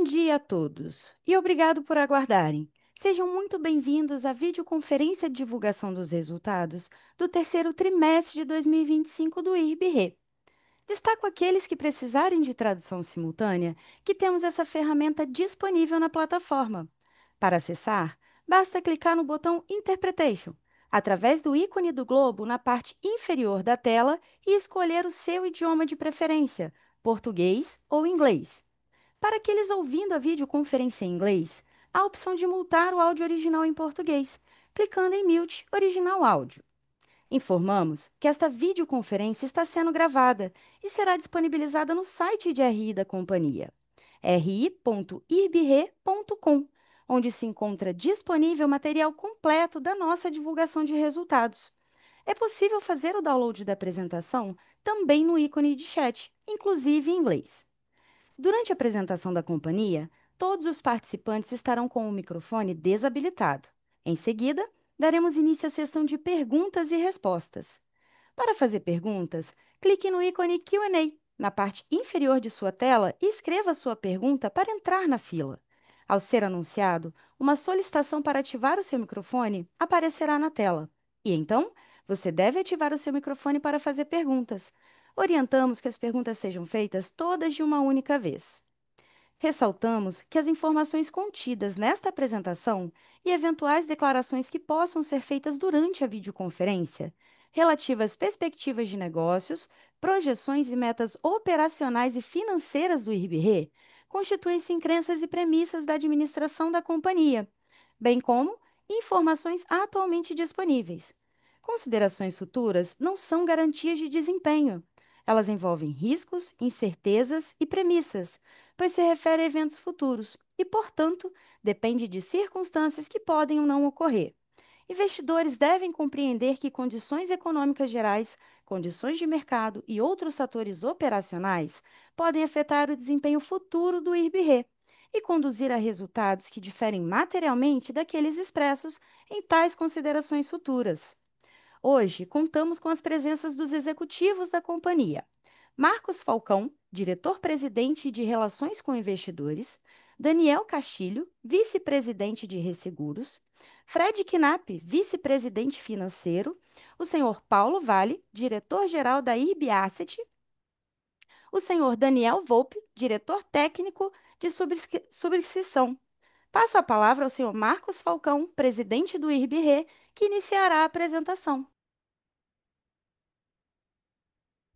Bom dia a todos e obrigado por aguardarem. Sejam muito bem-vindos à videoconferência de divulgação dos resultados do terceiro trimestre de 2025 do IRB-RE. Destaco aqueles que precisarem de tradução simultânea, que temos essa ferramenta disponível na plataforma. Para acessar, basta clicar no botão Interpretation, através do ícone do globo na parte inferior da tela e escolher o seu idioma de preferência, português ou inglês. Para aqueles ouvindo a videoconferência em inglês, há a opção de mutar o áudio original em português, clicando em Mute Original Áudio. Informamos que esta videoconferência está sendo gravada e será disponibilizada no site de RI da companhia, ri.irbre.com, onde se encontra disponível material completo da nossa divulgação de resultados. É possível fazer o download da apresentação também no ícone de chat, inclusive em inglês. Durante a apresentação da companhia, todos os participantes estarão com o microfone desabilitado. Em seguida, daremos início à sessão de perguntas e respostas. Para fazer perguntas, clique no ícone Q&A na parte inferior de sua tela e escreva sua pergunta para entrar na fila. Ao ser anunciado, uma solicitação para ativar o seu microfone aparecerá na tela. E então, você deve ativar o seu microfone para fazer perguntas. Orientamos que as perguntas sejam feitas todas de uma única vez. Ressaltamos que as informações contidas nesta apresentação e eventuais declarações que possam ser feitas durante a videoconferência, relativas às perspectivas de negócios, projeções e metas operacionais e financeiras do IRB-RE, constituem-se em crenças e premissas da administração da companhia, bem como informações atualmente disponíveis. Considerações futuras não são garantias de desempenho. Elas envolvem riscos, incertezas e premissas, pois se refere a eventos futuros e, portanto, depende de circunstâncias que podem ou não ocorrer. Investidores devem compreender que condições econômicas gerais, condições de mercado e outros fatores operacionais podem afetar o desempenho futuro do IRB-RE e conduzir a resultados que diferem materialmente daqueles expressos em tais considerações futuras. Hoje, contamos com as presenças dos executivos da companhia: Marcos Falcão, diretor-presidente de Relações com Investidores; Daniel Castilho, vice-presidente de Resseguros; Fred Knapp, vice-presidente financeiro; o senhor Paulo Vale, diretor-geral da IRB Asset; o senhor Daniel Volpe, diretor técnico de subscrição. Passo a palavra ao senhor Marcos Falcão, presidente do IRB-RE, que iniciará a apresentação.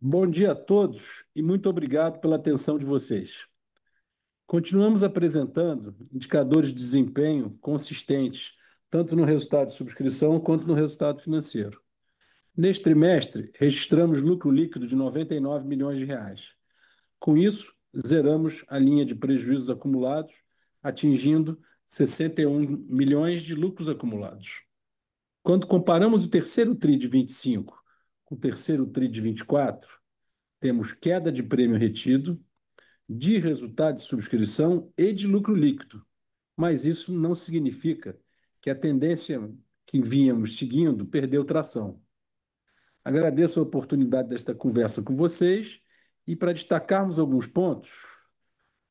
Bom dia a todos e muito obrigado pela atenção de vocês. Continuamos apresentando indicadores de desempenho consistentes, tanto no resultado de subscrição quanto no resultado financeiro. Neste trimestre, registramos lucro líquido de R$ 99 milhões. Com isso, zeramos a linha de prejuízos acumulados, atingindo 61 milhões de lucros acumulados. Quando comparamos o terceiro TRI de 25 com o terceiro TRI de 24, temos queda de prêmio retido, de resultado de subscrição e de lucro líquido. Mas isso não significa que a tendência que vínhamos seguindo perdeu tração. Agradeço a oportunidade desta conversa com vocês e, para destacarmos alguns pontos,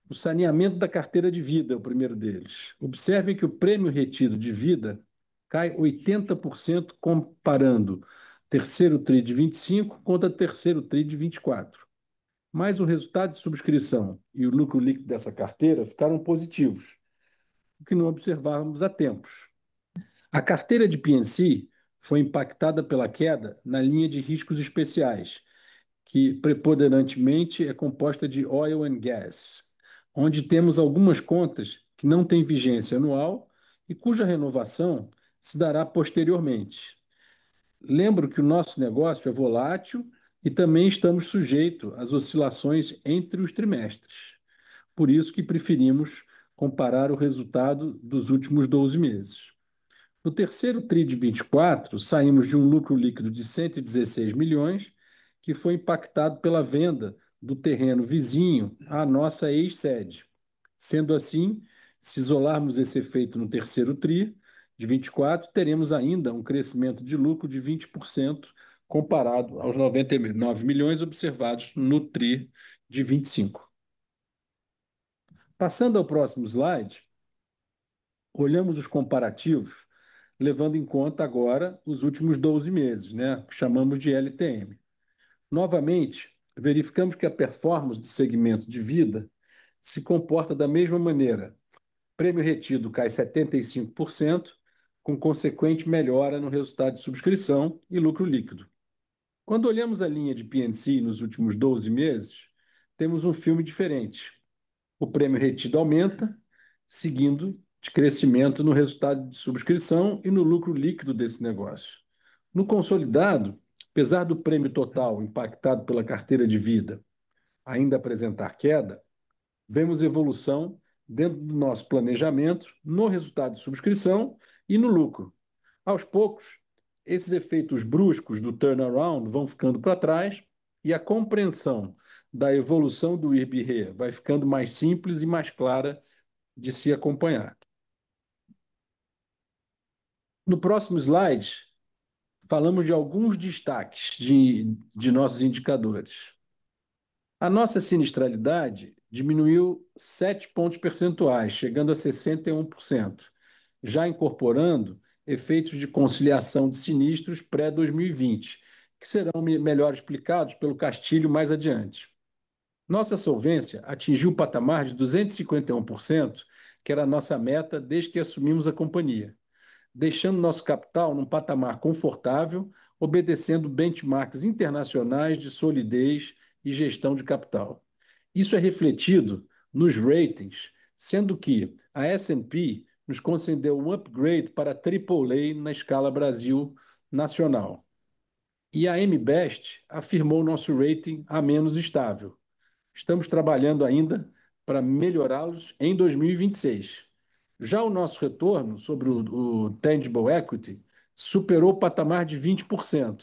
o saneamento da carteira de vida é o primeiro deles. Observe que o prêmio retido de vida cai 80% comparando terceiro TRI de 25 contra terceiro TRI de 24. Mas o resultado de subscrição e o lucro líquido dessa carteira ficaram positivos, o que não observávamos há tempos. A carteira de P&C foi impactada pela queda na linha de riscos especiais, que preponderantemente é composta de oil and gas, onde temos algumas contas que não têm vigência anual e cuja renovação se dará posteriormente. Lembro que o nosso negócio é volátil e também estamos sujeitos às oscilações entre os trimestres. Por isso que preferimos comparar o resultado dos últimos 12 meses. No terceiro TRI de 24, saímos de um lucro líquido de 116 milhões, que foi impactado pela venda do terreno vizinho à nossa ex-sede. Sendo assim, se isolarmos esse efeito no terceiro TRI de 24, teremos ainda um crescimento de lucro de 20% comparado aos 99 milhões observados no TRI de 25. Passando ao próximo slide, olhamos os comparativos, levando em conta agora os últimos 12 meses, né, que chamamos de LTM. Novamente, verificamos que a performance do segmento de vida se comporta da mesma maneira. Prêmio retido cai 75%, com consequente melhora no resultado de subscrição e lucro líquido. Quando olhamos a linha de P&C nos últimos 12 meses, temos um filme diferente. O prêmio retido aumenta, seguindo de crescimento no resultado de subscrição e no lucro líquido desse negócio. No consolidado, apesar do prêmio total impactado pela carteira de vida ainda apresentar queda, vemos evolução dentro do nosso planejamento, no resultado de subscrição e no lucro. Aos poucos, esses efeitos bruscos do turnaround vão ficando para trás e a compreensão da evolução do IRB vai ficando mais simples e mais clara de se acompanhar. No próximo slide, falamos de alguns destaques de nossos indicadores. A nossa sinistralidade diminuiu 7 pontos percentuais, chegando a 61%, já incorporando efeitos de conciliação de sinistros pré-2020, que serão melhor explicados pelo Castilho mais adiante. Nossa solvência atingiu o patamar de 251%, que era a nossa meta desde que assumimos a companhia, deixando nosso capital num patamar confortável, obedecendo benchmarks internacionais de solidez e gestão de capital. Isso é refletido nos ratings, sendo que a S&P nos concedeu um upgrade para AAA na escala Brasil nacional. E a MBEST afirmou nosso rating a menos estável. Estamos trabalhando ainda para melhorá-los em 2026. Já o nosso retorno sobre o Tangible Equity superou o patamar de 20%,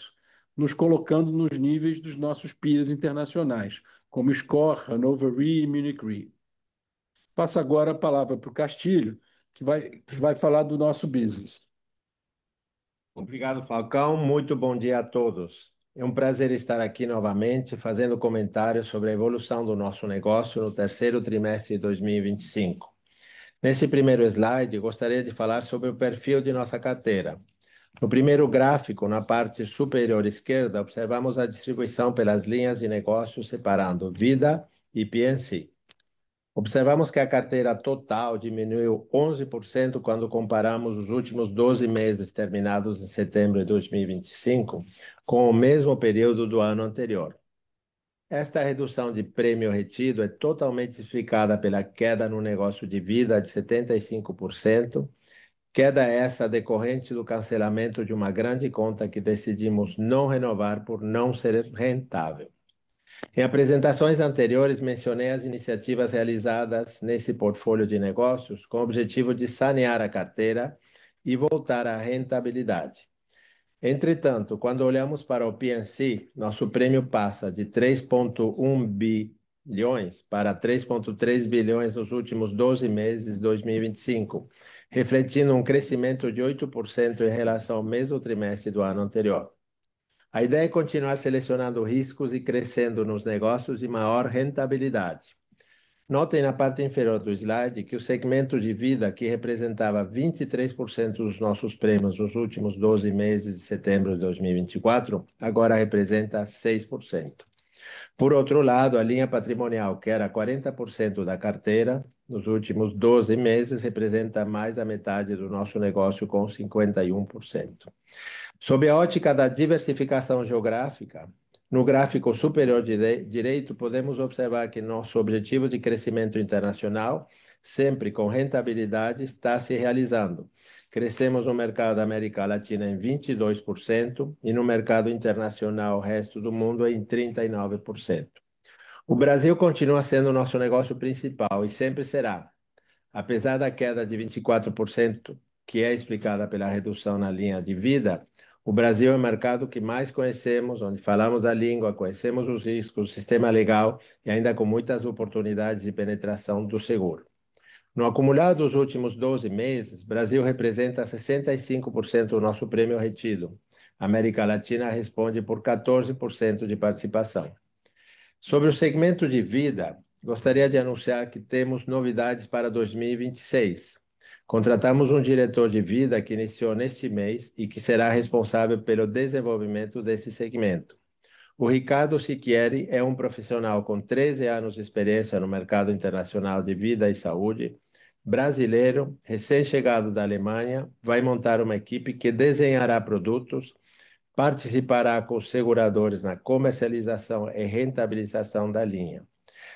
nos colocando nos níveis dos nossos peers internacionais, como Score, Hannover Re e Munich Re. Passo agora a palavra para o Castilho, que vai falar do nosso business. Obrigado, Falcão. Muito bom dia a todos. É um prazer estar aqui novamente fazendo comentários sobre a evolução do nosso negócio no terceiro trimestre de 2025. Nesse primeiro slide, gostaria de falar sobre o perfil de nossa carteira. No primeiro gráfico, na parte superior esquerda, observamos a distribuição pelas linhas de negócio separando vida e P&C. Observamos que a carteira total diminuiu 11% quando comparamos os últimos 12 meses terminados em setembro de 2025 com o mesmo período do ano anterior. Esta redução de prêmio retido é totalmente justificada pela queda no negócio de vida de 75%, queda essa decorrente do cancelamento de uma grande conta que decidimos não renovar por não ser rentável. Em apresentações anteriores, mencionei as iniciativas realizadas nesse portfólio de negócios com o objetivo de sanear a carteira e voltar à rentabilidade. Entretanto, quando olhamos para o P&C, nosso prêmio passa de 3,1 bilhões para 3,3 bilhões nos últimos 12 meses de 2025, refletindo um crescimento de 8% em relação ao mesmo trimestre do ano anterior. A ideia é continuar selecionando riscos e crescendo nos negócios de maior rentabilidade. Notem na parte inferior do slide que o segmento de vida, que representava 23% dos nossos prêmios nos últimos 12 meses de setembro de 2024, agora representa 6%. Por outro lado, a linha patrimonial, que era 40% da carteira, nos últimos 12 meses, representa mais da metade do nosso negócio, com 51%. Sob a ótica da diversificação geográfica, no gráfico superior direito, podemos observar que nosso objetivo de crescimento internacional, sempre com rentabilidade, está se realizando. Crescemos no mercado da América Latina em 22% e no mercado internacional, resto do mundo, em 39%. O Brasil continua sendo o nosso negócio principal e sempre será. Apesar da queda de 24%, que é explicada pela redução na linha de vida, o Brasil é o mercado que mais conhecemos, onde falamos a língua, conhecemos os riscos, o sistema legal e ainda com muitas oportunidades de penetração do seguro. No acumulado dos últimos 12 meses, Brasil representa 65% do nosso prêmio retido. A América Latina responde por 14% de participação. Sobre o segmento de vida, gostaria de anunciar que temos novidades para 2026. Contratamos um diretor de vida que iniciou neste mês e que será responsável pelo desenvolvimento desse segmento. O Ricardo Siquieri é um profissional com 13 anos de experiência no mercado internacional de vida e saúde, brasileiro, recém-chegado da Alemanha, vai montar uma equipe que desenhará produtos, participará com os seguradores na comercialização e rentabilização da linha.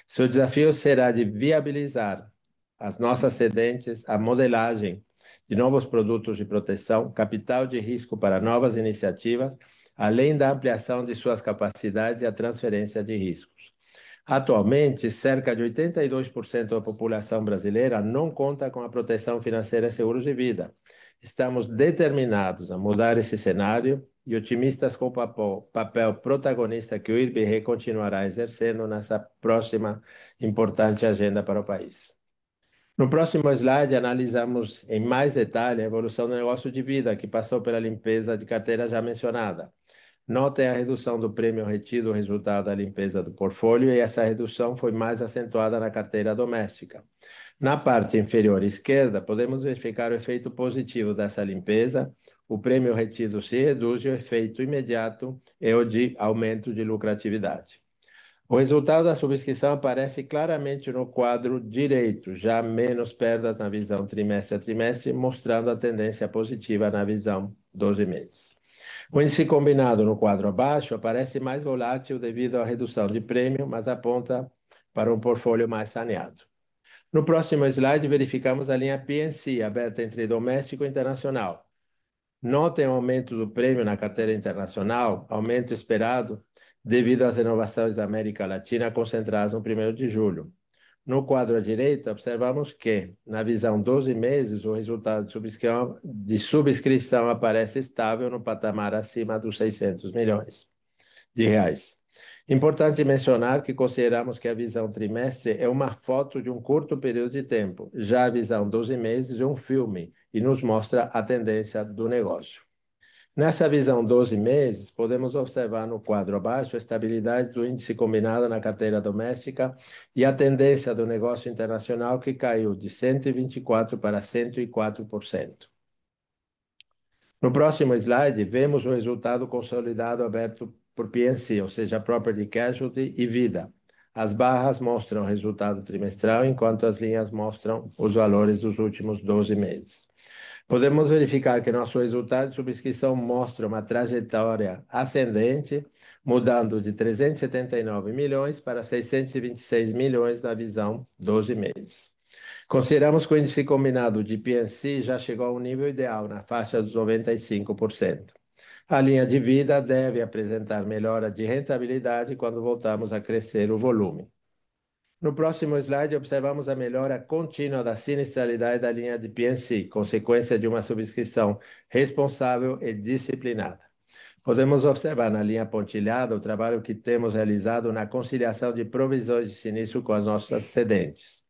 Seu desafio será de viabilizar as nossas sedentes, a modelagem de novos produtos de proteção, capital de risco para novas iniciativas, além da ampliação de suas capacidades e a transferência de riscos. Atualmente, cerca de 82% da população brasileira não conta com a proteção financeira e seguros de vida. Estamos determinados a mudar esse cenário e otimistas com o papel protagonista que o IRB continuará exercendo nessa próxima importante agenda para o país. No próximo slide, analisamos em mais detalhe a evolução do negócio de vida, que passou pela limpeza de carteira já mencionada. Notem a redução do prêmio retido, resultado da limpeza do portfólio, e essa redução foi mais acentuada na carteira doméstica. Na parte inferior esquerda, podemos verificar o efeito positivo dessa limpeza. O prêmio retido se reduz e o efeito imediato é o de aumento de lucratividade. O resultado da subscrição aparece claramente no quadro direito, já menos perdas na visão trimestre a trimestre, mostrando a tendência positiva na visão 12 meses. O índice combinado no quadro abaixo aparece mais volátil devido à redução de prêmio, mas aponta para um portfólio mais saneado. No próximo slide, verificamos a linha P&C, aberta entre doméstico e internacional. Notem o aumento do prêmio na carteira internacional, aumento esperado devido às renovações da América Latina concentradas no 1º de julho. No quadro à direita, observamos que, na visão 12 meses, o resultado de subscrição aparece estável no patamar acima dos 600 milhões de reais. Importante mencionar que consideramos que a visão trimestre é uma foto de um curto período de tempo, já a visão 12 meses é um filme e nos mostra a tendência do negócio. Nessa visão 12 meses, podemos observar no quadro abaixo a estabilidade do índice combinado na carteira doméstica e a tendência do negócio internacional que caiu de 124% para 104%. No próximo slide, vemos o resultado consolidado aberto por P&C, ou seja, Property Casualty e Vida. As barras mostram o resultado trimestral, enquanto as linhas mostram os valores dos últimos 12 meses. Podemos verificar que nosso resultado de subscrição mostra uma trajetória ascendente, mudando de 379 milhões para 626 milhões na visão 12 meses. Consideramos que o índice combinado de P&C já chegou ao nível ideal, na faixa dos 95%. A linha de vida deve apresentar melhora de rentabilidade quando voltarmos a crescer o volume. No próximo slide, observamos a melhora contínua da sinistralidade da linha de P&C, consequência de uma subscrição responsável e disciplinada. Podemos observar na linha pontilhada o trabalho que temos realizado na conciliação de provisões de sinistro com as nossas cedentes.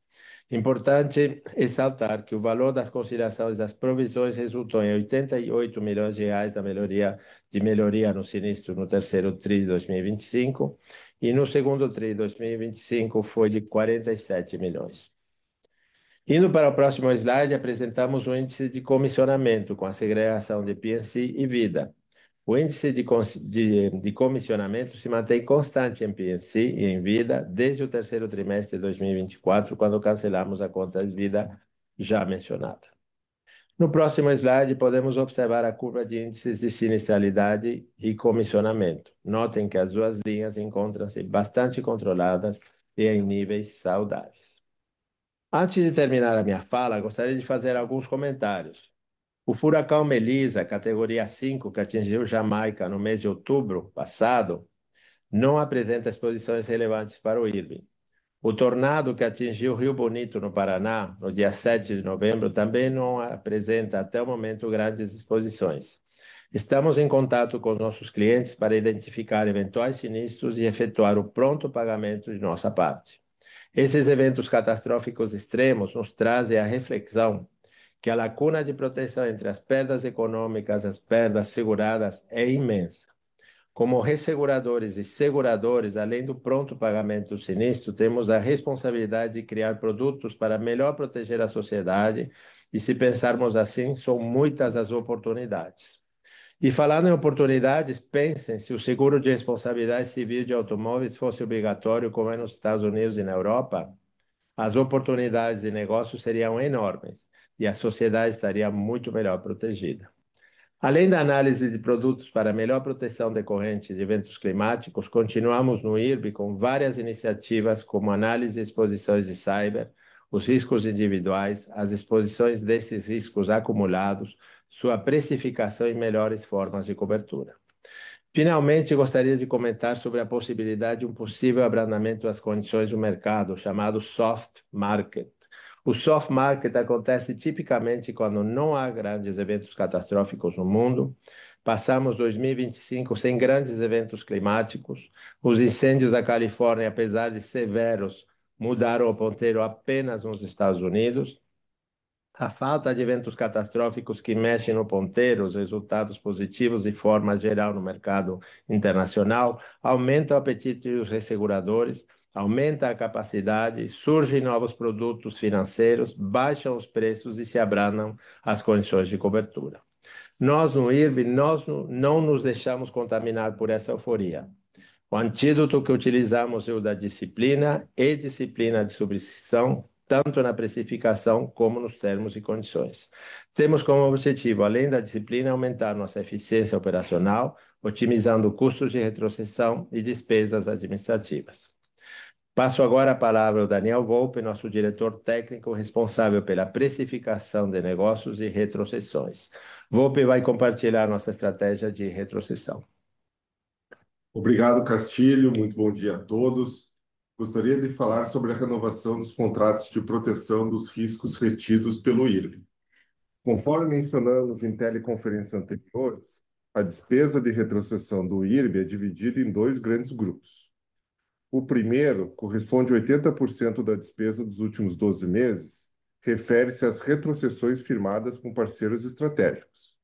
Importante ressaltar que o valor das conciliações das provisões resultou em 88 milhões de reais de melhoria no sinistro no terceiro TRI de 2025 e no segundo TRI de 2025 foi de 47 milhões. Indo para o próximo slide, apresentamos o índice de comissionamento com a segregação de P&C e Vida. O índice de comissionamento se mantém constante em P&C e em Vida desde o terceiro trimestre de 2024, quando cancelamos a conta de vida já mencionada. No próximo slide, podemos observar a curva de índices de sinistralidade e comissionamento. Notem que as duas linhas encontram-se bastante controladas e em níveis saudáveis. Antes de terminar a minha fala, gostaria de fazer alguns comentários. O furacão Melissa, categoria 5, que atingiu Jamaica no mês de outubro passado, não apresenta exposições relevantes para o IRB. O tornado que atingiu Rio Bonito, no Paraná, no dia 7 de novembro, também não apresenta, até o momento, grandes exposições. Estamos em contato com nossos clientes para identificar eventuais sinistros e efetuar o pronto pagamento de nossa parte. Esses eventos catastróficos extremos nos trazem a reflexão que a lacuna de proteção entre as perdas econômicas e as perdas seguradas é imensa. Como resseguradores e seguradores, além do pronto pagamento do sinistro, temos a responsabilidade de criar produtos para melhor proteger a sociedade, e se pensarmos assim, são muitas as oportunidades. E falando em oportunidades, pensem se o seguro de responsabilidade civil de automóveis fosse obrigatório, como é nos Estados Unidos e na Europa, as oportunidades de negócio seriam enormes e a sociedade estaria muito melhor protegida. Além da análise de produtos para melhor proteção decorrente de eventos climáticos, continuamos no IRB com várias iniciativas como análise e exposições de cyber, os riscos individuais, as exposições desses riscos acumulados, sua precificação e melhores formas de cobertura. Finalmente, gostaria de comentar sobre a possibilidade de um possível abrandamento das condições do mercado, chamado soft market. O soft market acontece tipicamente quando não há grandes eventos catastróficos no mundo. Passamos 2025 sem grandes eventos climáticos. Os incêndios da Califórnia, apesar de severos, mudaram o ponteiro apenas nos Estados Unidos. A falta de eventos catastróficos que mexem no ponteiro, os resultados positivos de forma geral no mercado internacional, aumenta o apetite dos resseguradores, aumenta a capacidade, surgem novos produtos financeiros, baixam os preços e se abrandam as condições de cobertura. Nós, no IRB, não nos deixamos contaminar por essa euforia. O antídoto que utilizamos é o da disciplina e disciplina de subscrição, tanto na precificação como nos termos e condições. Temos como objetivo, além da disciplina, aumentar nossa eficiência operacional, otimizando custos de retrocessão e despesas administrativas. Passo agora a palavra ao Daniel Volpe, nosso diretor técnico responsável pela precificação de negócios e retrocessões. Volpe vai compartilhar nossa estratégia de retrocessão. Obrigado, Castilho. Muito bom dia a todos. Gostaria de falar sobre a renovação dos contratos de proteção dos riscos retidos pelo IRB. Conforme mencionamos em teleconferências anteriores, a despesa de retrocessão do IRB é dividida em dois grandes grupos. O primeiro corresponde a 80% da despesa dos últimos 12 meses, refere-se às retrocessões firmadas com parceiros estratégicos.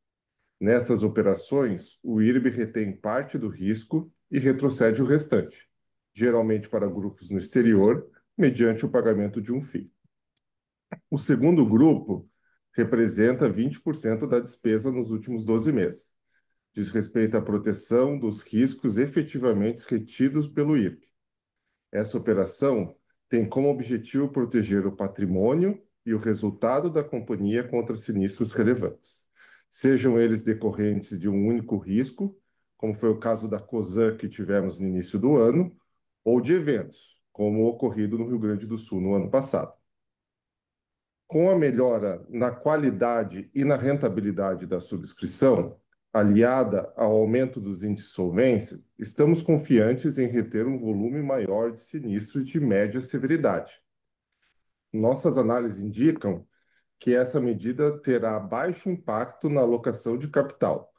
Nessas operações, o IRB retém parte do risco e retrocede o restante, geralmente para grupos no exterior, mediante o pagamento de um FII. O segundo grupo representa 20% da despesa nos últimos 12 meses. Diz respeito à proteção dos riscos efetivamente retidos pelo IRB. Essa operação tem como objetivo proteger o patrimônio e o resultado da companhia contra sinistros relevantes, sejam eles decorrentes de um único risco, como foi o caso da Cosan que tivemos no início do ano, ou de eventos, como o ocorrido no Rio Grande do Sul no ano passado. Com a melhora na qualidade e na rentabilidade da subscrição, aliada ao aumento dos índices de solvência, estamos confiantes em reter um volume maior de sinistros de média severidade. Nossas análises indicam que essa medida terá baixo impacto na alocação de capital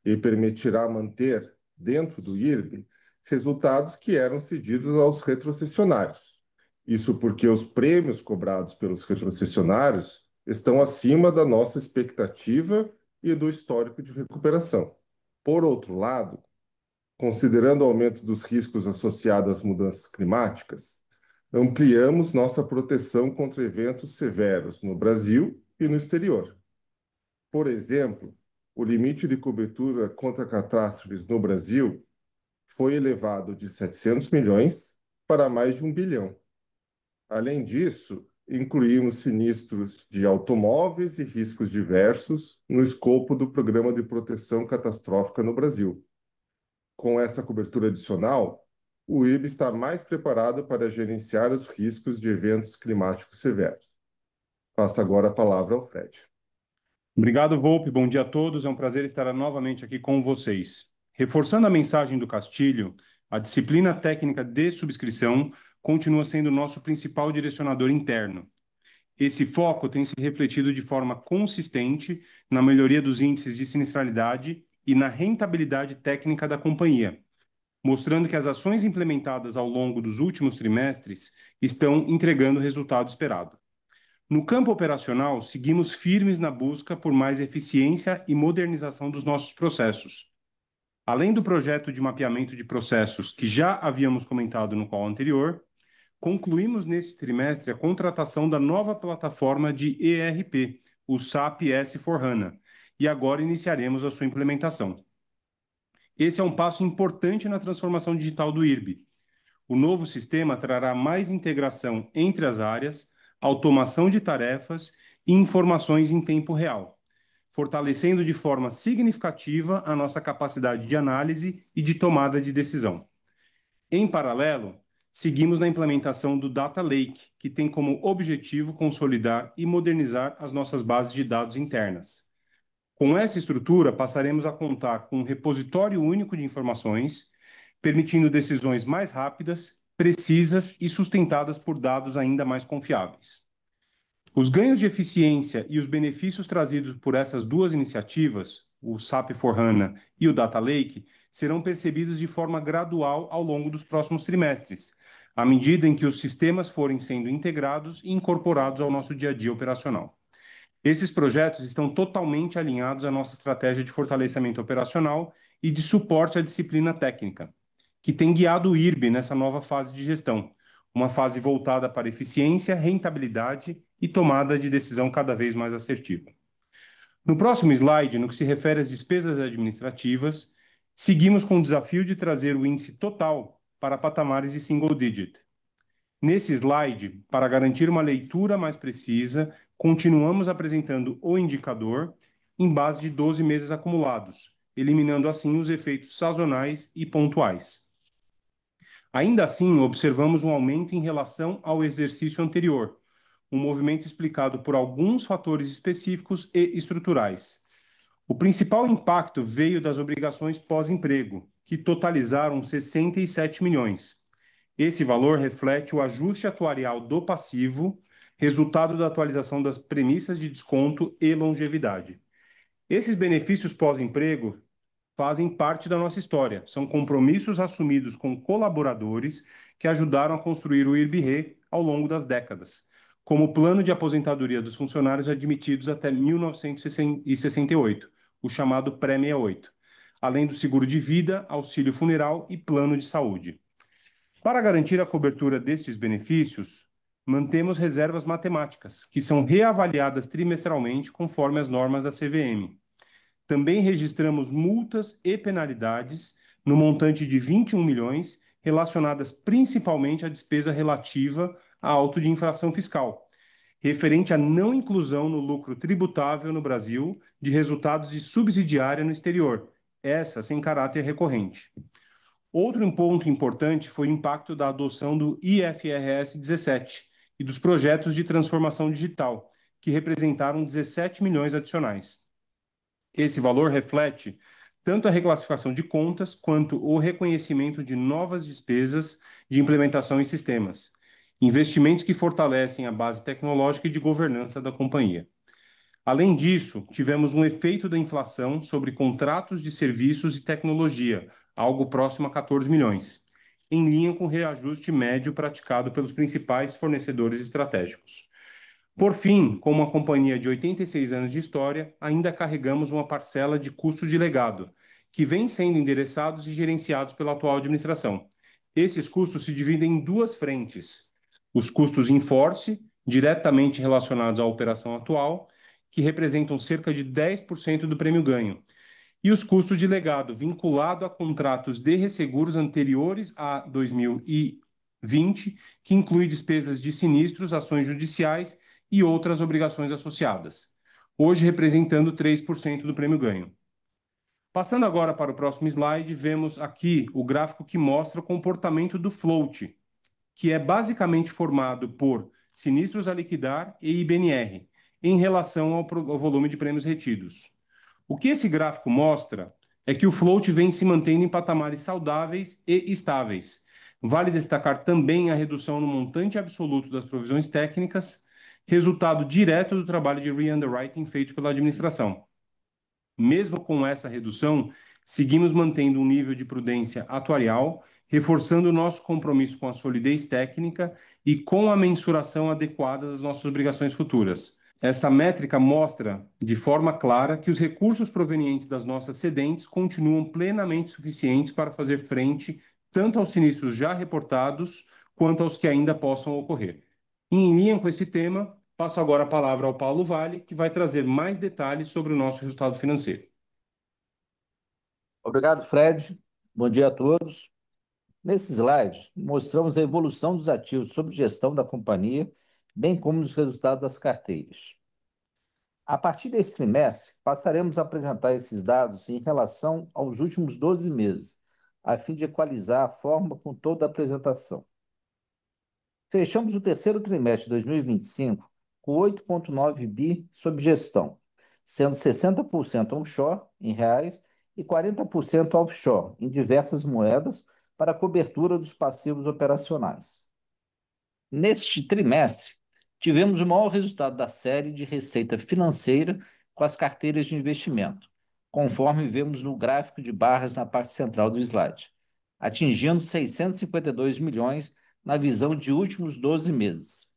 e permitirá manter, dentro do IRB, resultados que eram cedidos aos retrocessionários. Isso porque os prêmios cobrados pelos retrocessionários estão acima da nossa expectativa e do histórico de recuperação. Por outro lado, considerando o aumento dos riscos associados às mudanças climáticas, ampliamos nossa proteção contra eventos severos no Brasil e no exterior. Por exemplo, o limite de cobertura contra catástrofes no Brasil foi elevado de 700 milhões para mais de 1 bilhão. Além disso, incluímos sinistros de automóveis e riscos diversos no escopo do Programa de Proteção Catastrófica no Brasil. Com essa cobertura adicional, o IRB está mais preparado para gerenciar os riscos de eventos climáticos severos. Passo agora a palavra ao Fred. Obrigado, Volpe. Bom dia a todos. É um prazer estar novamente aqui com vocês. Reforçando a mensagem do Castilho, a disciplina técnica de subscrição continua sendo nosso principal direcionador interno. Esse foco tem se refletido de forma consistente na melhoria dos índices de sinistralidade e na rentabilidade técnica da companhia, mostrando que as ações implementadas ao longo dos últimos trimestres estão entregando o resultado esperado. No campo operacional, seguimos firmes na busca por mais eficiência e modernização dos nossos processos. Além do projeto de mapeamento de processos que já havíamos comentado no call anterior, concluímos neste trimestre a contratação da nova plataforma de ERP, o SAP S/4HANA, e agora iniciaremos a sua implementação. Esse é um passo importante na transformação digital do IRB. O novo sistema trará mais integração entre as áreas, automação de tarefas e informações em tempo real, fortalecendo de forma significativa a nossa capacidade de análise e de tomada de decisão. Em paralelo, seguimos na implementação do Data Lake, que tem como objetivo consolidar e modernizar as nossas bases de dados internas. Com essa estrutura, passaremos a contar com um repositório único de informações, permitindo decisões mais rápidas, precisas e sustentadas por dados ainda mais confiáveis. Os ganhos de eficiência e os benefícios trazidos por essas duas iniciativas, o SAP S/4HANA e o Data Lake, serão percebidos de forma gradual ao longo dos próximos trimestres, à medida em que os sistemas forem sendo integrados e incorporados ao nosso dia a dia operacional. Esses projetos estão totalmente alinhados à nossa estratégia de fortalecimento operacional e de suporte à disciplina técnica, que tem guiado o IRB nessa nova fase de gestão, uma fase voltada para eficiência, rentabilidade e tomada de decisão cada vez mais assertiva. No próximo slide, no que se refere às despesas administrativas, seguimos com o desafio de trazer o índice total para patamares de single digit. Nesse slide, para garantir uma leitura mais precisa, continuamos apresentando o indicador em base de 12 meses acumulados, eliminando assim os efeitos sazonais e pontuais. Ainda assim, observamos um aumento em relação ao exercício anterior, um movimento explicado por alguns fatores específicos e estruturais. O principal impacto veio das obrigações pós-emprego, que totalizaram 67 milhões. Esse valor reflete o ajuste atuarial do passivo, resultado da atualização das premissas de desconto e longevidade. Esses benefícios pós-emprego fazem parte da nossa história. São compromissos assumidos com colaboradores que ajudaram a construir o IRB-RE ao longo das décadas, como o plano de aposentadoria dos funcionários admitidos até 1968, o chamado Pré-68, além do seguro de vida, auxílio funeral e plano de saúde. Para garantir a cobertura destes benefícios, mantemos reservas matemáticas, que são reavaliadas trimestralmente conforme as normas da CVM. Também registramos multas e penalidades no montante de 21 milhões, relacionadas principalmente à despesa relativa a auto de infração fiscal, referente à não inclusão no lucro tributável no Brasil de resultados de subsidiária no exterior, essa sem caráter recorrente. Outro ponto importante foi o impacto da adoção do IFRS 17 e dos projetos de transformação digital, que representaram 17 milhões adicionais. Esse valor reflete tanto a reclassificação de contas quanto o reconhecimento de novas despesas de implementação em sistemas, investimentos que fortalecem a base tecnológica e de governança da companhia. Além disso, tivemos um efeito da inflação sobre contratos de serviços e tecnologia, algo próximo a 14 milhões, em linha com o reajuste médio praticado pelos principais fornecedores estratégicos. Por fim, como uma companhia de 86 anos de história, ainda carregamos uma parcela de custo de legado, que vem sendo endereçados e gerenciados pela atual administração. Esses custos se dividem em duas frentes: os custos in force, diretamente relacionados à operação atual, que representam cerca de 10% do prêmio ganho, e os custos de legado, vinculado a contratos de resseguros anteriores a 2020, que inclui despesas de sinistros, ações judiciais e outras obrigações associadas, hoje representando 3% do prêmio ganho. Passando agora para o próximo slide, vemos aqui o gráfico que mostra o comportamento do float, que é basicamente formado por sinistros a liquidar e IBNR, em relação ao volume de prêmios retidos. O que esse gráfico mostra é que o float vem se mantendo em patamares saudáveis e estáveis. Vale destacar também a redução no montante absoluto das provisões técnicas, resultado direto do trabalho de re-underwriting feito pela administração. Mesmo com essa redução, seguimos mantendo um nível de prudência atuarial, reforçando o nosso compromisso com a solidez técnica e com a mensuração adequada das nossas obrigações futuras, essa métrica mostra de forma clara que os recursos provenientes das nossas cedentes continuam plenamente suficientes para fazer frente tanto aos sinistros já reportados quanto aos que ainda possam ocorrer. Em linha com esse tema, passo agora a palavra ao Paulo Vale, que vai trazer mais detalhes sobre o nosso resultado financeiro. Obrigado, Fred. Bom dia a todos. Nesse slide, mostramos a evolução dos ativos sob gestão da companhia, bem como os resultados das carteiras. A partir desse trimestre, passaremos a apresentar esses dados em relação aos últimos 12 meses, a fim de equalizar a forma com toda a apresentação. Fechamos o terceiro trimestre de 2025 com 8,9 bi sob gestão, sendo 60% onshore, em reais, e 40% offshore, em diversas moedas, para a cobertura dos passivos operacionais. Neste trimestre, tivemos o maior resultado da série de receita financeira com as carteiras de investimento, conforme vemos no gráfico de barras na parte central do slide, atingindo 652 milhões na visão de últimos 12 meses.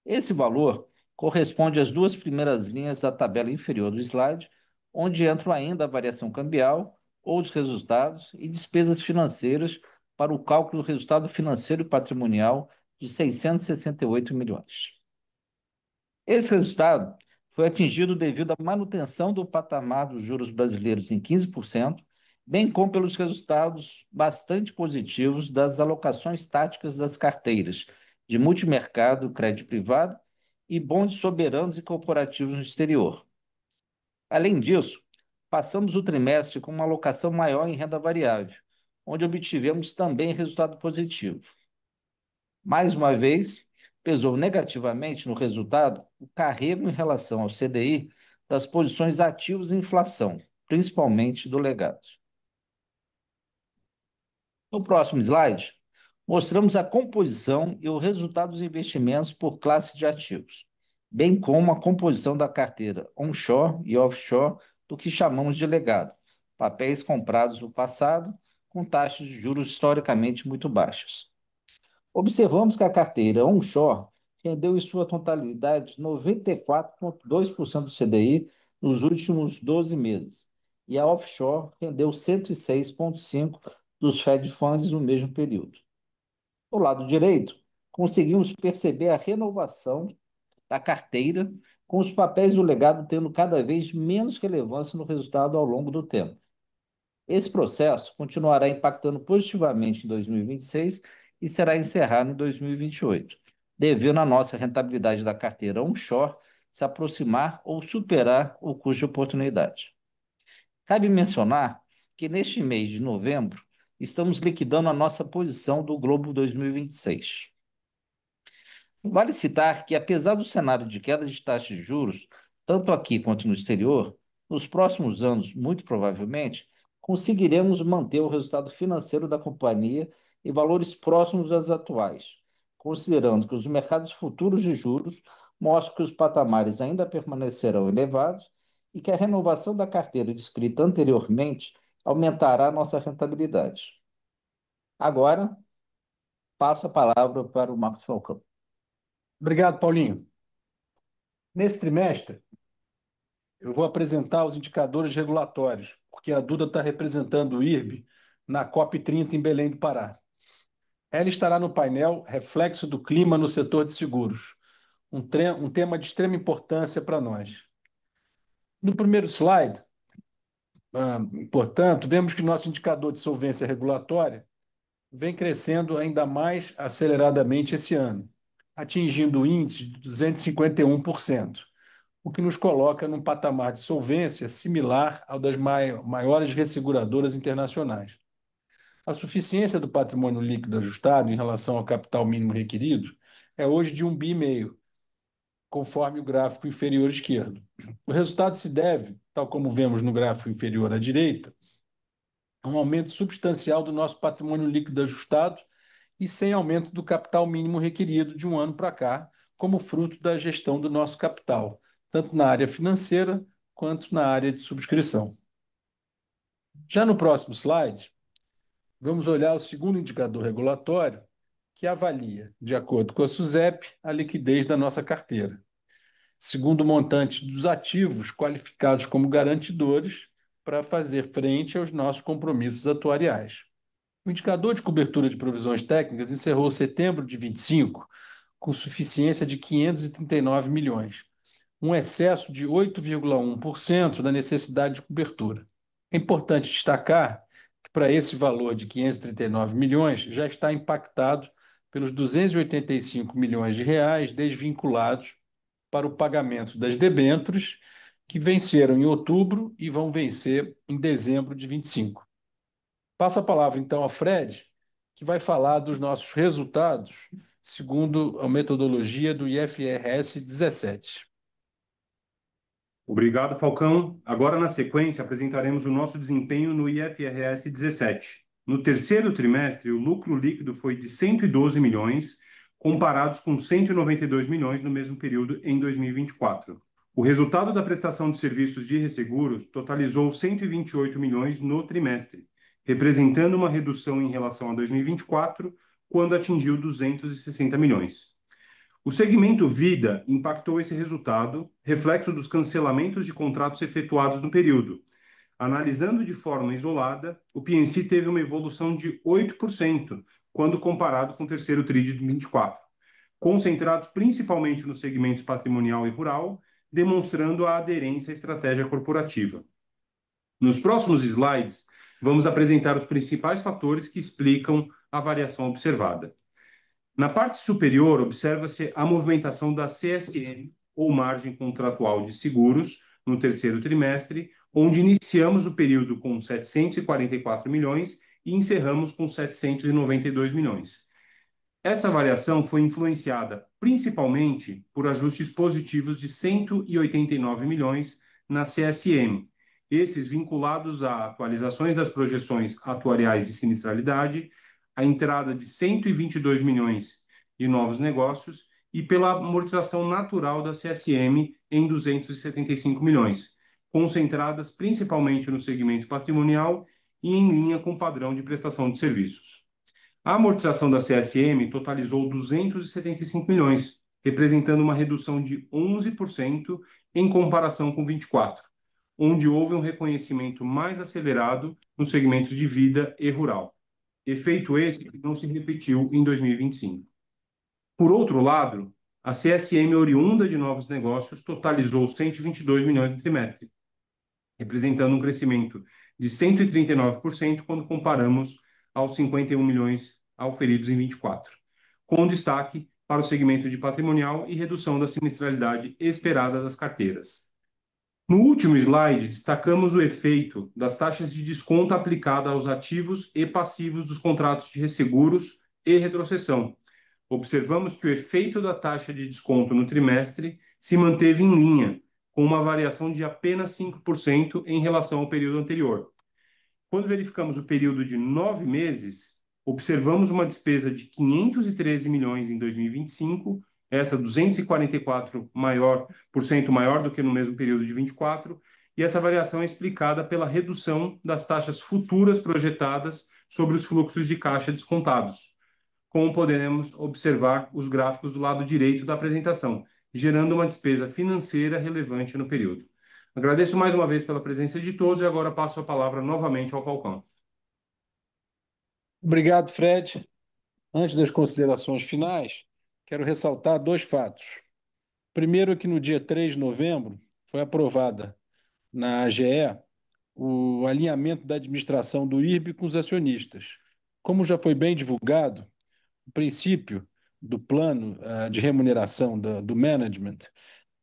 Esse valor corresponde às duas primeiras linhas da tabela inferior do slide, onde entram ainda a variação cambial, outros resultados e despesas financeiras para o cálculo do resultado financeiro e patrimonial de 668 milhões. Esse resultado foi atingido devido à manutenção do patamar dos juros brasileiros em 15%, bem como pelos resultados bastante positivos das alocações táticas das carteiras de multimercado, crédito privado e bondes soberanos e corporativos no exterior. Além disso, passamos o trimestre com uma alocação maior em renda variável, onde obtivemos também resultado positivo. Mais uma vez, pesou negativamente no resultado o carrego em relação ao CDI das posições ativas e inflação, principalmente do legado. No próximo slide, mostramos a composição e o resultado dos investimentos por classe de ativos, bem como a composição da carteira onshore e offshore do que chamamos de legado, papéis comprados no passado com taxas de juros historicamente muito baixas. Observamos que a carteira onshore rendeu em sua totalidade 94,2% do CDI nos últimos 12 meses, e a offshore rendeu 106,5% dos Fed Funds no mesmo período. Do lado direito, conseguimos perceber a renovação da carteira, com os papéis do legado tendo cada vez menos relevância no resultado ao longo do tempo. Esse processo continuará impactando positivamente em 2026 e será encerrado em 2028, devendo a nossa rentabilidade da carteira onshore se aproximar ou superar o custo de oportunidade. Cabe mencionar que neste mês de novembro estamos liquidando a nossa posição do Globo 2026. Vale citar que, apesar do cenário de queda de taxas de juros, tanto aqui quanto no exterior, nos próximos anos, muito provavelmente, conseguiremos manter o resultado financeiro da companhia em valores próximos aos atuais, considerando que os mercados futuros de juros mostram que os patamares ainda permanecerão elevados e que a renovação da carteira descrita anteriormente aumentará a nossa rentabilidade. Agora, passo a palavra para o Marcos Falcão. Obrigado, Paulinho. Nesse trimestre, eu vou apresentar os indicadores regulatórios, porque a Duda está representando o IRB na COP30 em Belém do Pará. Ela estará no painel Reflexo do Clima no Setor de Seguros, um tema de extrema importância para nós. No primeiro slide, portanto, vemos que nosso indicador de solvência regulatória vem crescendo ainda mais aceleradamente esse ano, atingindo o índice de 251%, o que nos coloca num patamar de solvência similar ao das maiores resseguradoras internacionais. A suficiência do patrimônio líquido ajustado em relação ao capital mínimo requerido é hoje de 1,5 bi, conforme o gráfico inferior esquerdo. O resultado se deve, tal como vemos no gráfico inferior à direita, a um aumento substancial do nosso patrimônio líquido ajustado e sem aumento do capital mínimo requerido de um ano para cá, como fruto da gestão do nosso capital, tanto na área financeira quanto na área de subscrição. Já no próximo slide, vamos olhar o segundo indicador regulatório, que avalia, de acordo com a SUSEP, a liquidez da nossa carteira. segundo o montante dos ativos qualificados como garantidores para fazer frente aos nossos compromissos atuariais. O indicador de cobertura de provisões técnicas encerrou setembro de 25 com suficiência de 539 milhões, um excesso de 8,1% da necessidade de cobertura. É importante destacar que, para esse valor de 539 milhões, já está impactado pelos 285 milhões de reais desvinculados para o pagamento das debêntures, que venceram em outubro e vão vencer em dezembro de 25. Passo a palavra, então, ao Fred, que vai falar dos nossos resultados segundo a metodologia do IFRS 17. Obrigado, Falcão. Agora, na sequência, apresentaremos o nosso desempenho no IFRS 17. No terceiro trimestre, o lucro líquido foi de 112 milhões, comparados com 192 milhões no mesmo período em 2024. O resultado da prestação de serviços de resseguros totalizou 128 milhões no trimestre, representando uma redução em relação a 2024, quando atingiu 260 milhões. O segmento Vida impactou esse resultado, reflexo dos cancelamentos de contratos efetuados no período. Analisando de forma isolada, o P&C teve uma evolução de 8%, quando comparado com o terceiro TRI de 24, concentrados principalmente nos segmentos patrimonial e rural, demonstrando a aderência à estratégia corporativa. Nos próximos slides, vamos apresentar os principais fatores que explicam a variação observada. Na parte superior, observa-se a movimentação da CSM, ou margem contratual de seguros, no terceiro trimestre, onde iniciamos o período com 744 milhões e encerramos com 792 milhões. Essa variação foi influenciada principalmente por ajustes positivos de 189 milhões na CSM, esses vinculados a atualizações das projeções atuariais de sinistralidade, a entrada de 122 milhões de novos negócios e pela amortização natural da CSM em 275 milhões, concentradas principalmente no segmento patrimonial e em linha com o padrão de prestação de serviços. A amortização da CSM totalizou 275 milhões, representando uma redução de 11% em comparação com 24, onde houve um reconhecimento mais acelerado nos segmentos de vida e rural. Efeito esse que não se repetiu em 2025. Por outro lado, a CSM oriunda de novos negócios totalizou 122 milhões no trimestre, representando um crescimento de 139% quando comparamos aos 51 milhões auferidos em 24, com destaque para o segmento de patrimonial e redução da sinistralidade esperada das carteiras. No último slide, destacamos o efeito das taxas de desconto aplicada aos ativos e passivos dos contratos de resseguros e retrocessão. Observamos que o efeito da taxa de desconto no trimestre se manteve em linha, com uma variação de apenas 5% em relação ao período anterior. Quando verificamos o período de 9 meses, observamos uma despesa de 513 milhões em 2025, essa 244% maior do que no mesmo período de 24, e essa variação é explicada pela redução das taxas futuras projetadas sobre os fluxos de caixa descontados, como poderemos observar os gráficos do lado direito da apresentação, gerando uma despesa financeira relevante no período. Agradeço mais uma vez pela presença de todos e agora passo a palavra novamente ao Falcão. Obrigado, Fred. Antes das considerações finais, quero ressaltar dois fatos. Primeiro, que no dia 3 de novembro foi aprovada na AGE o alinhamento da administração do IRB com os acionistas. Como já foi bem divulgado, o princípio do plano de remuneração do management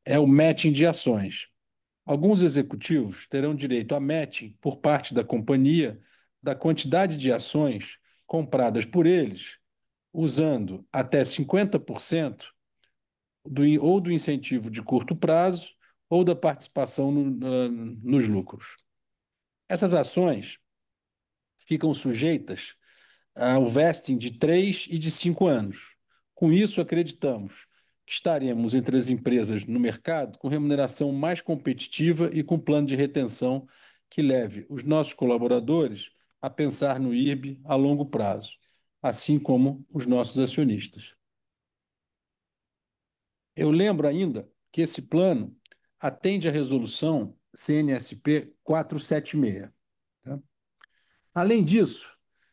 é o matching de ações. Alguns executivos terão direito a matching por parte da companhia da quantidade de ações compradas por eles, usando até 50% ou do incentivo de curto prazo ou da participação nos lucros. Essas ações ficam sujeitas ao vesting de 3 e de 5 anos. Com isso, acreditamos que estaremos entre as empresas no mercado com remuneração mais competitiva e com plano de retenção que leve os nossos colaboradores a pensar no IRB a longo prazo, assim como os nossos acionistas. Eu lembro ainda que esse plano atende à resolução CNSP 476. Tá? Além disso,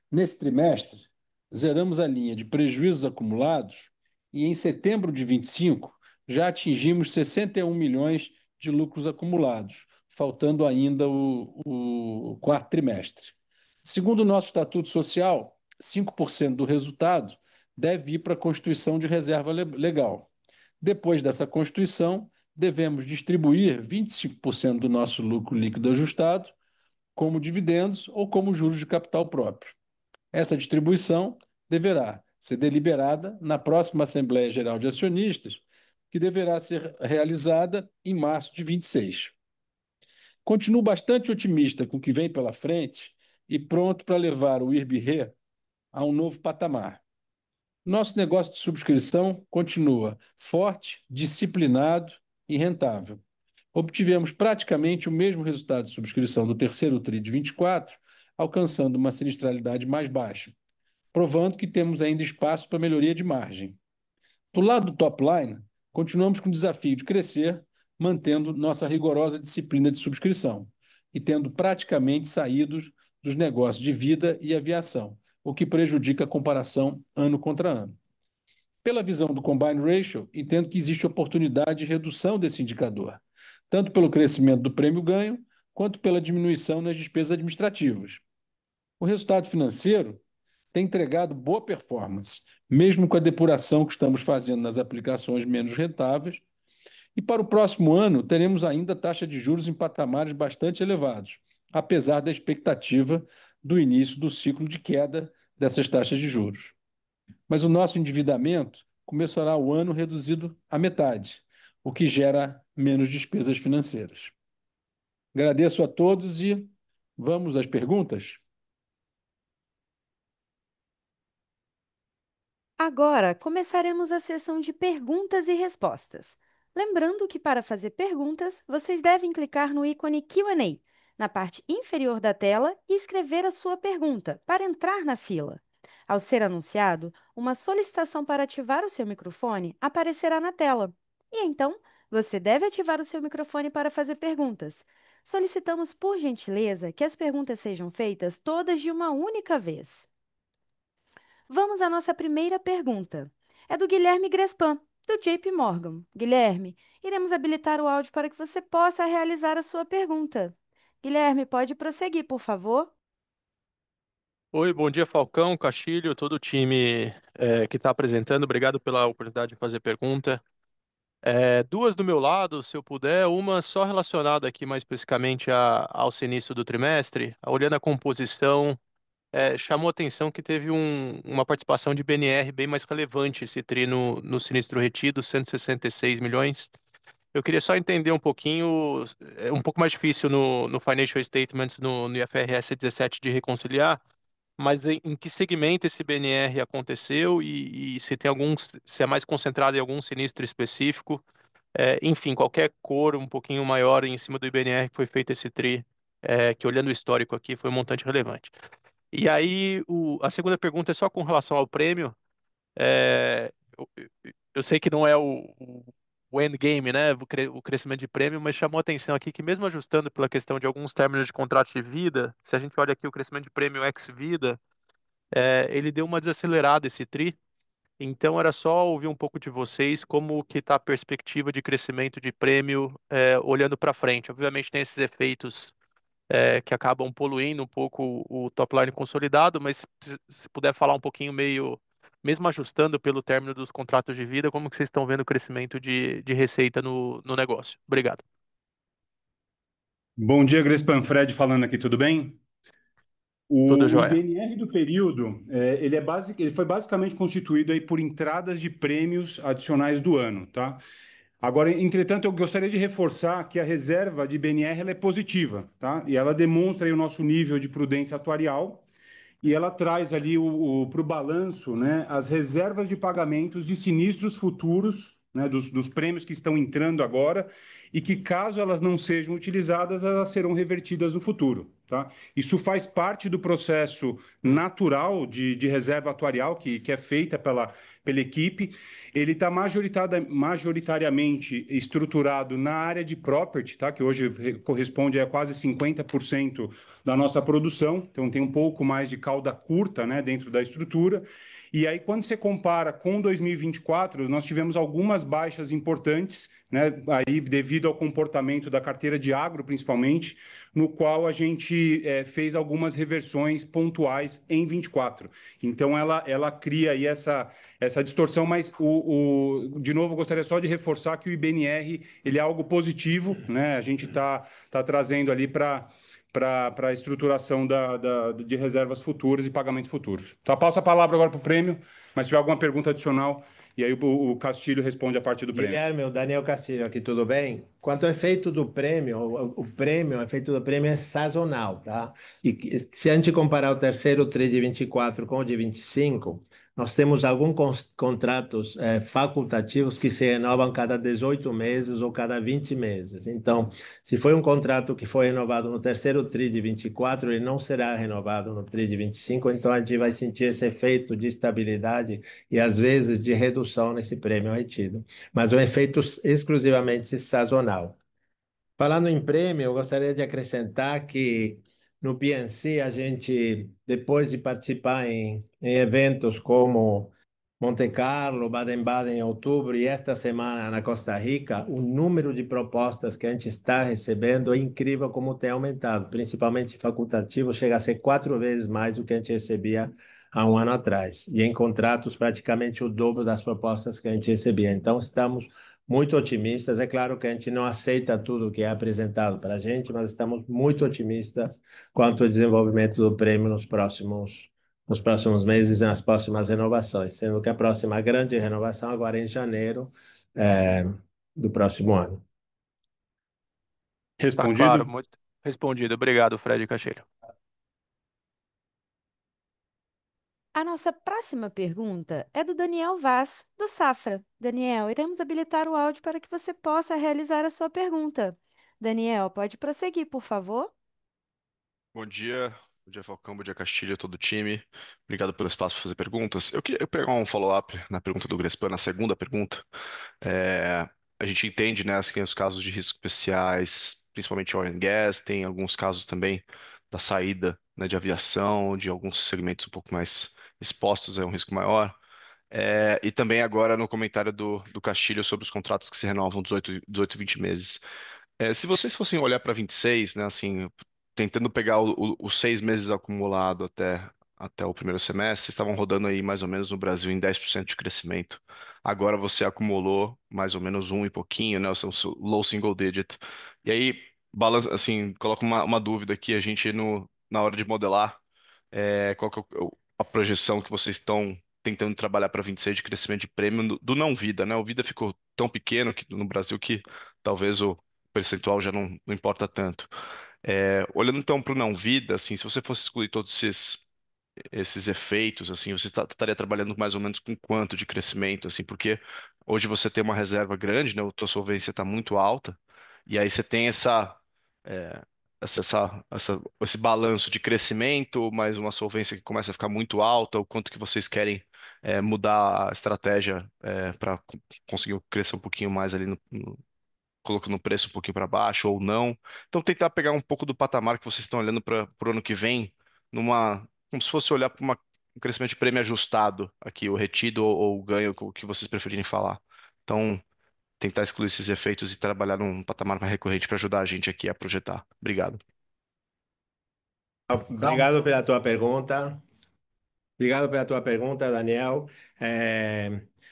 nesse trimestre, zeramos a linha de prejuízos acumulados e, em setembro de 25, já atingimos 61 milhões de lucros acumulados, faltando ainda o quarto trimestre. Segundo o nosso Estatuto Social, 5% do resultado deve ir para a constituição de reserva legal. Depois dessa constituição, devemos distribuir 25% do nosso lucro líquido ajustado como dividendos ou como juros de capital próprio. Essa distribuição deverá ser deliberada na próxima Assembleia Geral de Acionistas, que deverá ser realizada em março de 26. Continuo bastante otimista com o que vem pela frente e pronto para levar o IRB-RE a um novo patamar. Nosso negócio de subscrição continua forte, disciplinado e rentável. Obtivemos praticamente o mesmo resultado de subscrição do terceiro TRI de 24, alcançando uma sinistralidade mais baixa, provando que temos ainda espaço para melhoria de margem. Do lado do top line, continuamos com o desafio de crescer, mantendo nossa rigorosa disciplina de subscrição e tendo praticamente saído dos negócios de vida e aviação, o que prejudica a comparação ano contra ano. Pela visão do Combine Ratio, entendo que existe oportunidade de redução desse indicador, tanto pelo crescimento do prêmio-ganho, quanto pela diminuição nas despesas administrativas. O resultado financeiro tem entregado boa performance, mesmo com a depuração que estamos fazendo nas aplicações menos rentáveis, e para o próximo ano teremos ainda taxa de juros em patamares bastante elevados, apesar da expectativa do início do ciclo de queda dessas taxas de juros. Mas o nosso endividamento começará o ano reduzido à metade, o que gera menos despesas financeiras. Agradeço a todos e vamos às perguntas? Agora começaremos a sessão de perguntas e respostas. Lembrando que para fazer perguntas, vocês devem clicar no ícone Q&A na parte inferior da tela e escrever a sua pergunta para entrar na fila. Ao ser anunciado, uma solicitação para ativar o seu microfone aparecerá na tela. E então, você deve ativar o seu microfone para fazer perguntas. Solicitamos, por gentileza, que as perguntas sejam feitas todas de uma única vez. Vamos à nossa primeira pergunta. É do Guilherme Grespan, do JP Morgan. Guilherme, iremos habilitar o áudio para que você possa realizar a sua pergunta. Guilherme, pode prosseguir, por favor? Oi, bom dia, Falcão, Castilho, todo o time que está apresentando. Obrigado pela oportunidade de fazer pergunta. Duas do meu lado, se eu puder, uma só relacionada aqui mais especificamente ao sinistro do trimestre. Olhando a composição, chamou a atenção que teve uma participação de BNR bem mais relevante esse TRI no sinistro retido, 166 milhões. Eu queria só entender um pouquinho, é um pouco mais difícil no Financial Statements, no IFRS 17 de reconciliar, mas em que segmento esse BNR aconteceu e se tem se é mais concentrado em algum sinistro específico, enfim, qualquer cor um pouquinho maior em cima do IBNR que foi feito esse TRI, que olhando o histórico aqui foi um montante relevante. E aí a segunda pergunta é só com relação ao prêmio. Eu sei que não é o endgame, né, o crescimento de prêmio, mas chamou a atenção aqui que mesmo ajustando pela questão de alguns términos de contrato de vida, se a gente olha aqui o crescimento de prêmio ex-vida, ele deu uma desacelerada esse TRI. Então era só ouvir um pouco de vocês como que está a perspectiva de crescimento de prêmio olhando para frente. Obviamente tem esses efeitos que acabam poluindo um pouco o top line consolidado, mas se puder falar um pouquinho meio, mesmo ajustando pelo término dos contratos de vida, como que vocês estão vendo o crescimento de receita no negócio? Obrigado. Bom dia, Grespan. Fred falando aqui, tudo bem? Tudo O jóia. IBNR do período, ele foi basicamente constituído aí por entradas de prêmios adicionais do ano, tá? Agora, entretanto, eu gostaria de reforçar que a reserva de IBNR ela é positiva, tá? E ela demonstra aí o nosso nível de prudência atuarial e ela traz ali para o balanço, né, as reservas de pagamentos de sinistros futuros, né, dos prêmios que estão entrando agora e que, caso elas não sejam utilizadas, elas serão revertidas no futuro, tá? tá? Isso faz parte do processo natural de reserva atuarial que é feita pela equipe. Ele está majoritariamente estruturado na área de property, tá? Que hoje corresponde a quase 50% da nossa produção. Então, tem um pouco mais de cauda curta, né, dentro da estrutura. E aí, quando você compara com 2024, nós tivemos algumas baixas importantes, né, aí devido ao comportamento da carteira de agro, principalmente, no qual a gente fez algumas reversões pontuais em 24. Então, ela cria aí essa distorção, mas de novo, eu gostaria só de reforçar que o IBNR ele é algo positivo, né? A gente tá trazendo ali para a estruturação de reservas futuras e pagamentos futuros. Tá, passo a palavra agora para o prêmio, mas se tiver alguma pergunta adicional, e aí o Castilho responde a partir do prêmio. Guilherme, o Daniel Castilho aqui, tudo bem? Quanto ao efeito do prêmio, o efeito do prêmio é sazonal, tá? Se a gente comparar o terceiro TRI de 24 com o de 25, nós temos alguns contratos facultativos que se renovam cada 18 meses ou cada 20 meses. Então, se foi um contrato que foi renovado no terceiro TRI de 24, ele não será renovado no TRI de 25, então a gente vai sentir esse efeito de estabilidade e, às vezes, de redução nesse prêmio retido, mas um efeito exclusivamente sazonal. Falando em prêmio, eu gostaria de acrescentar que no PNC a gente, depois de participar em eventos como Monte Carlo, Baden-Baden em outubro e esta semana na Costa Rica, o número de propostas que a gente está recebendo é incrível como tem aumentado, principalmente facultativo, chega a ser 4 vezes mais do que a gente recebia há um ano atrás. E em contratos, praticamente o dobro das propostas que a gente recebia. Então, estamos muito otimistas. É claro que a gente não aceita tudo que é apresentado para a gente, mas estamos muito otimistas quanto ao desenvolvimento do prêmio nos próximos meses e nas próximas renovações, sendo que a próxima grande renovação agora é em janeiro, do próximo ano. Tá claro, Respondido? muito respondido. Obrigado, Fred Castilho. A nossa próxima pergunta é do Daniel Vaz, do Safra. Daniel, iremos habilitar o áudio para que você possa realizar a sua pergunta. Daniel, pode prosseguir, por favor? Bom dia Falcão, bom dia Castilho, todo o time. Obrigado pelo espaço para fazer perguntas. Eu queria pegar um follow-up na pergunta do Grespan, na segunda pergunta. É, a gente entende, né, assim, os casos de risco especiais, principalmente oil and gas, tem alguns casos também da saída, né, de aviação, de alguns segmentos um pouco mais expostos a um risco maior. E também agora no comentário do Castilho sobre os contratos que se renovam 18 e 20 meses. Se vocês fossem olhar para 26, né, assim, tentando pegar os 6 meses acumulado até o primeiro semestre, vocês estavam rodando aí mais ou menos no Brasil em 10% de crescimento. Agora você acumulou mais ou menos um e pouquinho, né, o seu low single digit. E aí, assim, coloca uma dúvida aqui, a gente na hora de modelar, qual que é a projeção que vocês estão tentando trabalhar para 26 de crescimento de prêmio do não vida, né? O vida ficou tão pequeno no Brasil que talvez o percentual já não importa tanto. Olhando então para o não vida, assim, se você fosse excluir todos esses efeitos, assim, você estaria trabalhando mais ou menos com quanto de crescimento, assim, porque hoje você tem uma reserva grande, né? A tua solvência está muito alta, e aí você tem é, esse balanço de crescimento, mais uma solvência que começa a ficar muito alta, o quanto que vocês querem mudar a estratégia para conseguir crescer um pouquinho mais ali colocando o preço um pouquinho para baixo ou não. Então, tentar pegar um pouco do patamar que vocês estão olhando para o ano que vem, como se fosse olhar para um crescimento de prêmio ajustado aqui, o retido ou o ganho, o que vocês preferirem falar. Então, tentar excluir esses efeitos e trabalhar num patamar mais recorrente para ajudar a gente aqui a projetar. Obrigado. Obrigado pela tua pergunta. Obrigado pela tua pergunta, Daniel.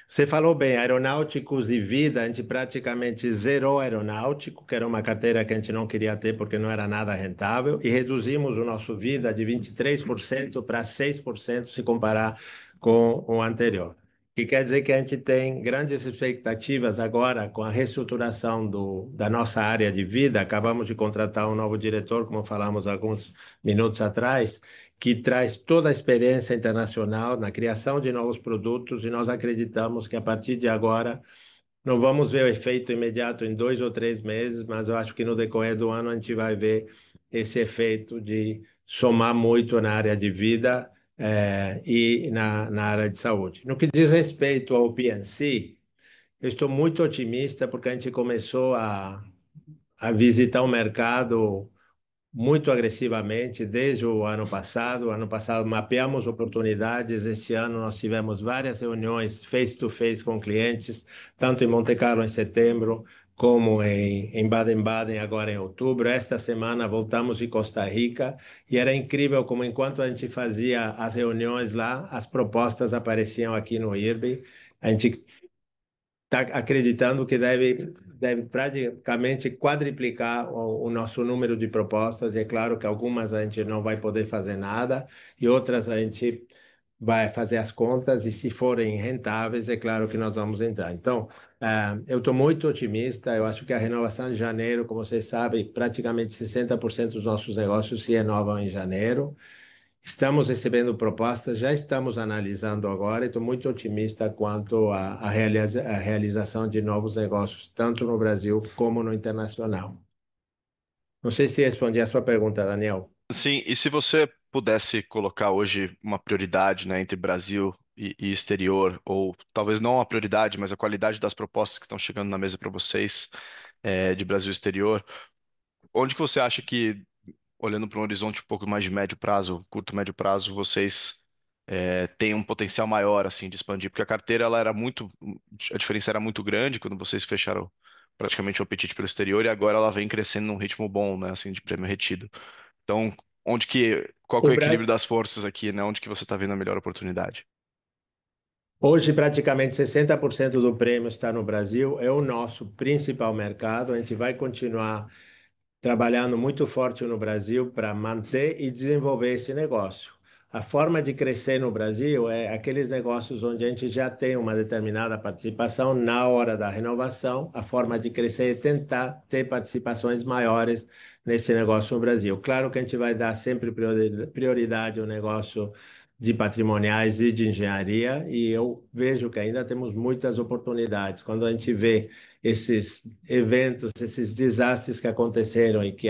Você falou bem, aeronáuticos e vida, a gente praticamente zerou aeronáutico, que era uma carteira que a gente não queria ter porque não era nada rentável, e reduzimos o nosso vida de 23% para 6% se comparar com o anterior. Que quer dizer que a gente tem grandes expectativas agora com a reestruturação da nossa área de vida. Acabamos de contratar um novo diretor, como falamos alguns minutos atrás, que traz toda a experiência internacional na criação de novos produtos, e nós acreditamos que a partir de agora não vamos ver o efeito imediato em 2 ou 3 meses, mas eu acho que no decorrer do ano a gente vai ver esse efeito de somar muito na área de vida e na área de saúde. No que diz respeito ao PNC, eu estou muito otimista porque a gente começou a visitar o mercado muito agressivamente desde o ano passado. O ano passado mapeamos oportunidades. Esse ano nós tivemos várias reuniões face-to-face com clientes, tanto em Monte Carlo em setembro, como em Baden-Baden agora em outubro. Esta semana voltamos de Costa Rica e era incrível como enquanto a gente fazia as reuniões lá, as propostas apareciam aqui no IRB. A gente está acreditando que deve praticamente quadriplicar o nosso número de propostas. E é claro que algumas a gente não vai poder fazer nada e outras a gente vai fazer as contas e se forem rentáveis, é claro que nós vamos entrar. Então, eu estou muito otimista. Eu acho que a renovação de janeiro, como vocês sabem, praticamente 60% dos nossos negócios se renovam em janeiro. Estamos recebendo propostas, já estamos analisando agora e estou muito otimista quanto à realização de novos negócios, tanto no Brasil como no internacional. Não sei se respondi a sua pergunta, Daniel. Sim, e se você pudesse colocar hoje uma prioridade, né, entre Brasil e exterior, ou talvez não a prioridade, mas a qualidade das propostas que estão chegando na mesa para vocês, de Brasil e exterior, onde que você acha que, olhando para um horizonte um pouco mais de médio prazo, curto, médio prazo, vocês têm um potencial maior assim de expandir? Porque a carteira ela era muito, a diferença era muito grande quando vocês fecharam praticamente o apetite pelo exterior e agora ela vem crescendo num ritmo bom, né, assim, de prêmio retido. Então, qual que é O o equilíbrio Bra- das forças aqui, né? Onde que você está vendo a melhor oportunidade? Hoje, praticamente 60% do prêmio está no Brasil, é o nosso principal mercado. A gente vai continuar trabalhando muito forte no Brasil para manter e desenvolver esse negócio. A forma de crescer no Brasil é aqueles negócios onde a gente já tem uma determinada participação na hora da renovação. A forma de crescer é tentar ter participações maiores nesse negócio no Brasil. Claro que a gente vai dar sempre prioridade ao negócio de patrimoniais e de engenharia, e eu vejo que ainda temos muitas oportunidades. Quando a gente vê esses eventos, esses desastres que aconteceram e que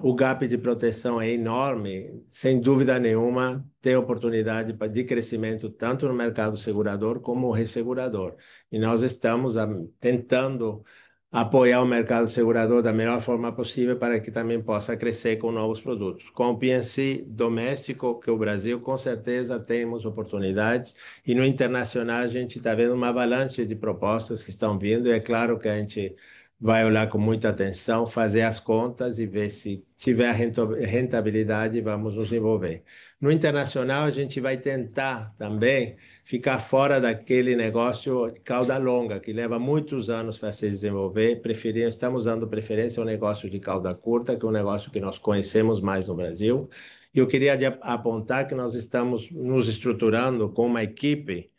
o gap de proteção é enorme, sem dúvida nenhuma, tem oportunidade de crescimento tanto no mercado segurador como ressegurador. E nós estamos tentando apoiar o mercado segurador da melhor forma possível para que também possa crescer com novos produtos. Com o PNC doméstico, que o Brasil, com certeza temos oportunidades, e no internacional a gente está vendo uma avalanche de propostas que estão vindo, e é claro que a gente vai olhar com muita atenção, fazer as contas e ver se tiver rentabilidade, vamos nos envolver. No internacional, a gente vai tentar também ficar fora daquele negócio de cauda longa, que leva muitos anos para se desenvolver. Estamos dando preferência ao negócio de cauda curta, que é um negócio que nós conhecemos mais no Brasil. E eu queria apontar que nós estamos nos estruturando com uma equipe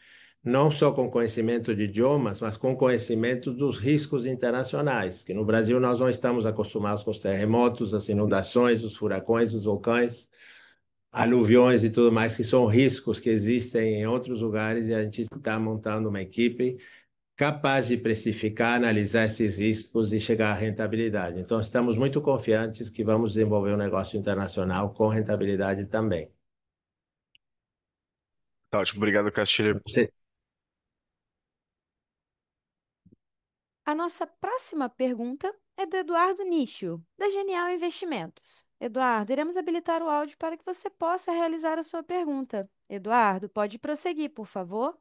não só com conhecimento de idiomas, mas com conhecimento dos riscos internacionais, que no Brasil nós não estamos acostumados com os terremotos, as inundações, os furacões, os vulcões, aluviões e tudo mais, que são riscos que existem em outros lugares, e a gente está montando uma equipe capaz de precificar, analisar esses riscos e chegar à rentabilidade. Então, estamos muito confiantes que vamos desenvolver um negócio internacional com rentabilidade também. Tá ótimo, obrigado, Castilho. A nossa próxima pergunta é do Eduardo Nischio, da Genial Investimentos. Eduardo, iremos habilitar o áudio para que você possa realizar a sua pergunta. Eduardo, pode prosseguir, por favor.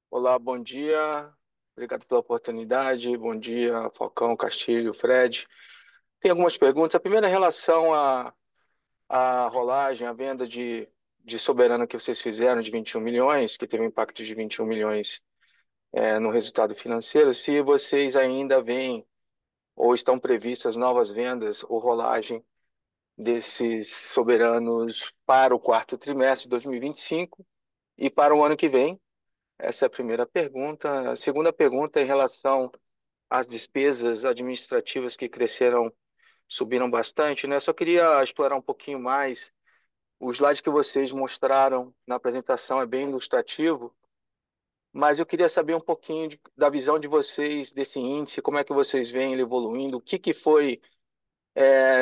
Olá, bom dia. Obrigado pela oportunidade. Bom dia, Falcão, Castilho, Fred. Tem algumas perguntas. A primeira em relação à rolagem, à venda de Soberano que vocês fizeram de 21 milhões, que teve um impacto de 21 milhões no resultado financeiro. Se vocês ainda veem ou estão previstas novas vendas ou rolagem desses soberanos para o quarto trimestre de 2025 e para o ano que vem. Essa é a primeira pergunta. A segunda pergunta é em relação às despesas administrativas que cresceram, subiram bastante, né? Só queria explorar um pouquinho mais. O slide que vocês mostraram na apresentação é bem ilustrativo, mas eu queria saber um pouquinho da visão de vocês desse índice, como é que vocês veem ele evoluindo, o que foi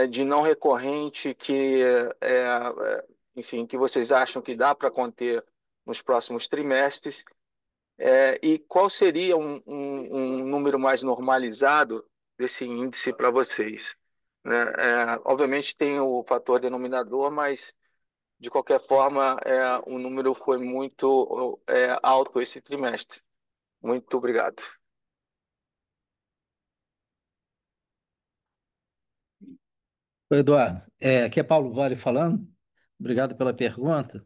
de não recorrente enfim, que vocês acham que dá para conter nos próximos trimestres? E qual seria um número mais normalizado desse índice para vocês? Né? Obviamente tem o fator denominador, mas de qualquer forma, o número foi muito alto esse trimestre. Muito obrigado. Oi, Eduardo, aqui é Paulo Vale falando. Obrigado pela pergunta.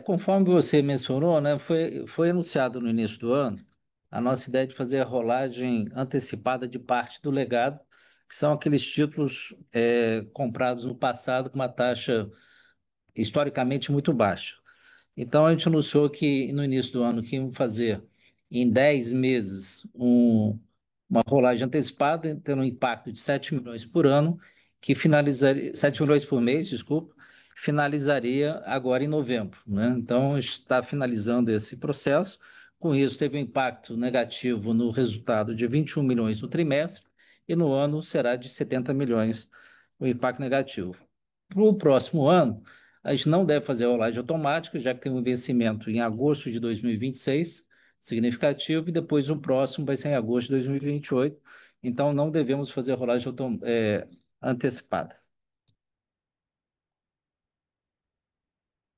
Conforme você mencionou, né, foi anunciado no início do ano a nossa ideia de fazer a rolagem antecipada de parte do legado, que são aqueles títulos comprados no passado com uma taxa historicamente muito baixa. Então, a gente anunciou que no início do ano que íamos fazer em 10 meses uma rolagem antecipada, tendo um impacto de 7 milhões por ano, que finalizaria, 7 milhões por mês, desculpa, finalizaria agora em novembro, né? Então, a gente está finalizando esse processo. Com isso, teve um impacto negativo no resultado de 21 milhões no trimestre, e no ano será de 70 milhões o impacto negativo. Para o próximo ano, a gente não deve fazer a rolagem automática, já que tem um vencimento em agosto de 2026, significativo, e depois o próximo vai ser em agosto de 2028. Então, não devemos fazer a rolagem antecipada.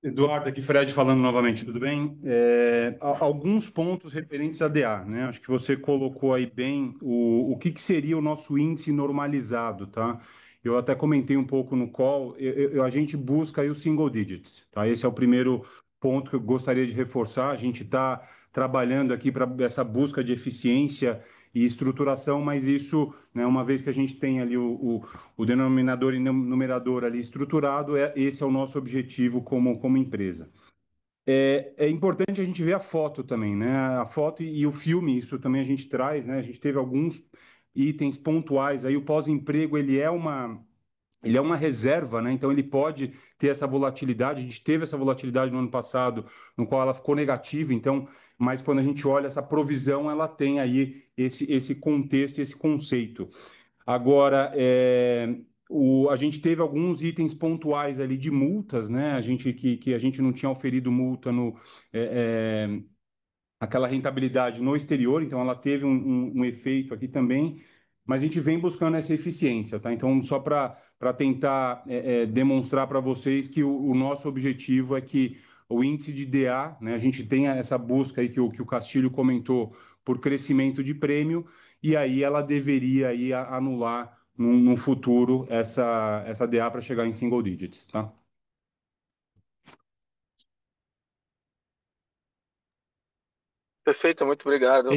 Eduardo, aqui Fred falando novamente, tudo bem? Alguns pontos referentes a DA, né? Acho que você colocou aí bem o que seria o nosso índice normalizado, tá? Eu até comentei um pouco no call, a gente busca aí os single digits, tá? Esse é o primeiro ponto que eu gostaria de reforçar. A gente está trabalhando aqui para essa busca de eficiência e estruturação, mas isso, né, uma vez que a gente tem ali o denominador e numerador ali estruturado, esse é o nosso objetivo como empresa. É importante a gente ver a foto também, né? A foto e o filme, isso também a gente traz, né? A gente teve alguns itens pontuais aí. O pós-emprego, ele é uma reserva, né? Então ele pode ter essa volatilidade. A gente teve essa volatilidade no ano passado, no qual ela ficou negativa. Então, mas quando a gente olha essa provisão, ela tem aí esse contexto, esse conceito. Agora, a gente teve alguns itens pontuais ali de multas, né? Que a gente não tinha oferido multa no aquela rentabilidade no exterior, então ela teve um efeito aqui também, mas a gente vem buscando essa eficiência, tá? Então, só para tentar demonstrar para vocês que o nosso objetivo é que o índice de DA, né, a gente tenha essa busca aí que o Castilho comentou por crescimento de prêmio, e aí ela deveria aí anular no futuro essa DA para chegar em single digits, tá? Perfeito, muito obrigado.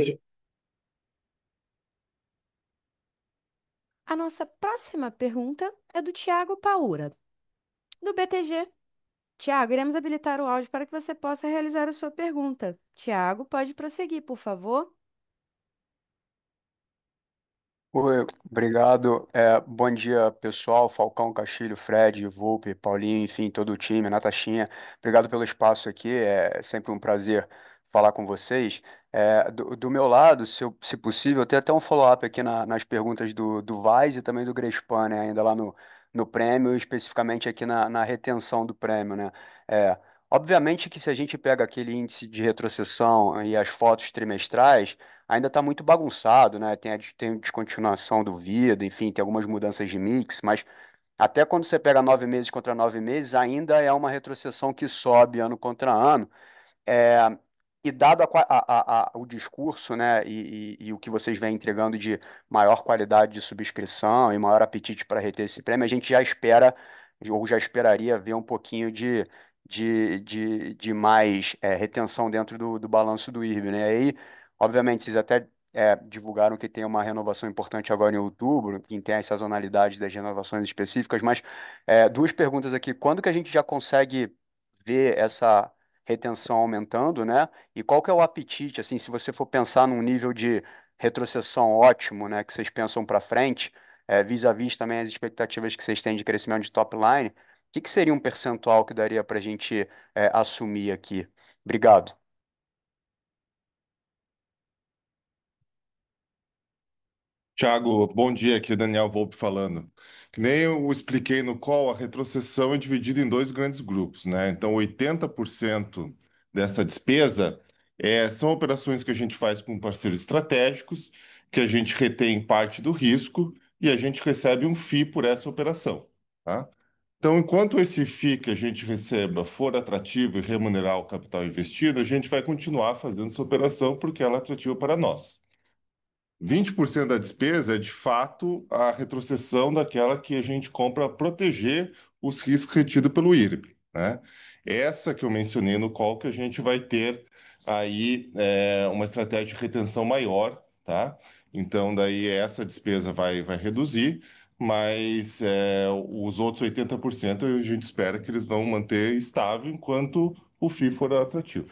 A nossa próxima pergunta é do Tiago Paura, do BTG. Tiago, iremos habilitar o áudio para que você possa realizar a sua pergunta. Tiago, pode prosseguir, por favor. Oi, obrigado. Bom dia, pessoal. Falcão, Castilho, Fred, Volpe, Paulinho, enfim, todo o time, Natashinha. Obrigado pelo espaço aqui. É sempre um prazer falar com vocês. Do meu lado, se possível, eu tenho até um follow-up aqui nas perguntas do Vaz e também do Grespan, né? Ainda lá no prêmio, especificamente aqui na retenção do prêmio, né? É, obviamente que se a gente pega aquele índice de retrocessão e as fotos trimestrais, ainda está muito bagunçado, né? Tem a descontinuação do vida, enfim, tem algumas mudanças de mix, mas até quando você pega 9 meses contra 9 meses, ainda é uma retrocessão que sobe ano contra ano. É, e dado o discurso, né, e o que vocês vêm entregando de maior qualidade de subscrição e maior apetite para reter esse prêmio, a gente já espera, ou já esperaria ver um pouquinho de mais retenção dentro do balanço do IRB, né? Aí, obviamente, vocês até divulgaram que tem uma renovação importante agora em outubro, que tem as sazonalidades das renovações específicas, mas duas perguntas aqui. Quando que a gente já consegue ver essa retenção aumentando, né? E qual que é o apetite, assim, se você for pensar num nível de retrocessão ótimo, né, que vocês pensam para frente, vis-à-vis também as expectativas que vocês têm de crescimento de top line, o que seria um percentual que daria para a gente assumir aqui? Obrigado. Tiago, bom dia, aqui é o Daniel Volpe falando. Que nem eu expliquei no call, a retrocessão é dividida em dois grandes grupos, né? Então, 80% dessa despesa são operações que a gente faz com parceiros estratégicos, que a gente retém parte do risco e a gente recebe um FII por essa operação, tá? Então, enquanto esse FII que a gente receba for atrativo e remunerar o capital investido, a gente vai continuar fazendo essa operação porque ela é atrativa para nós. 20% da despesa é, de fato, a retrocessão daquela que a gente compra para proteger os riscos retidos pelo IRB, né? Essa que eu mencionei no call que a gente vai ter aí uma estratégia de retenção maior, tá? Então, daí essa despesa vai reduzir, mas os outros 80% a gente espera que eles vão manter estável enquanto o FII for atrativo.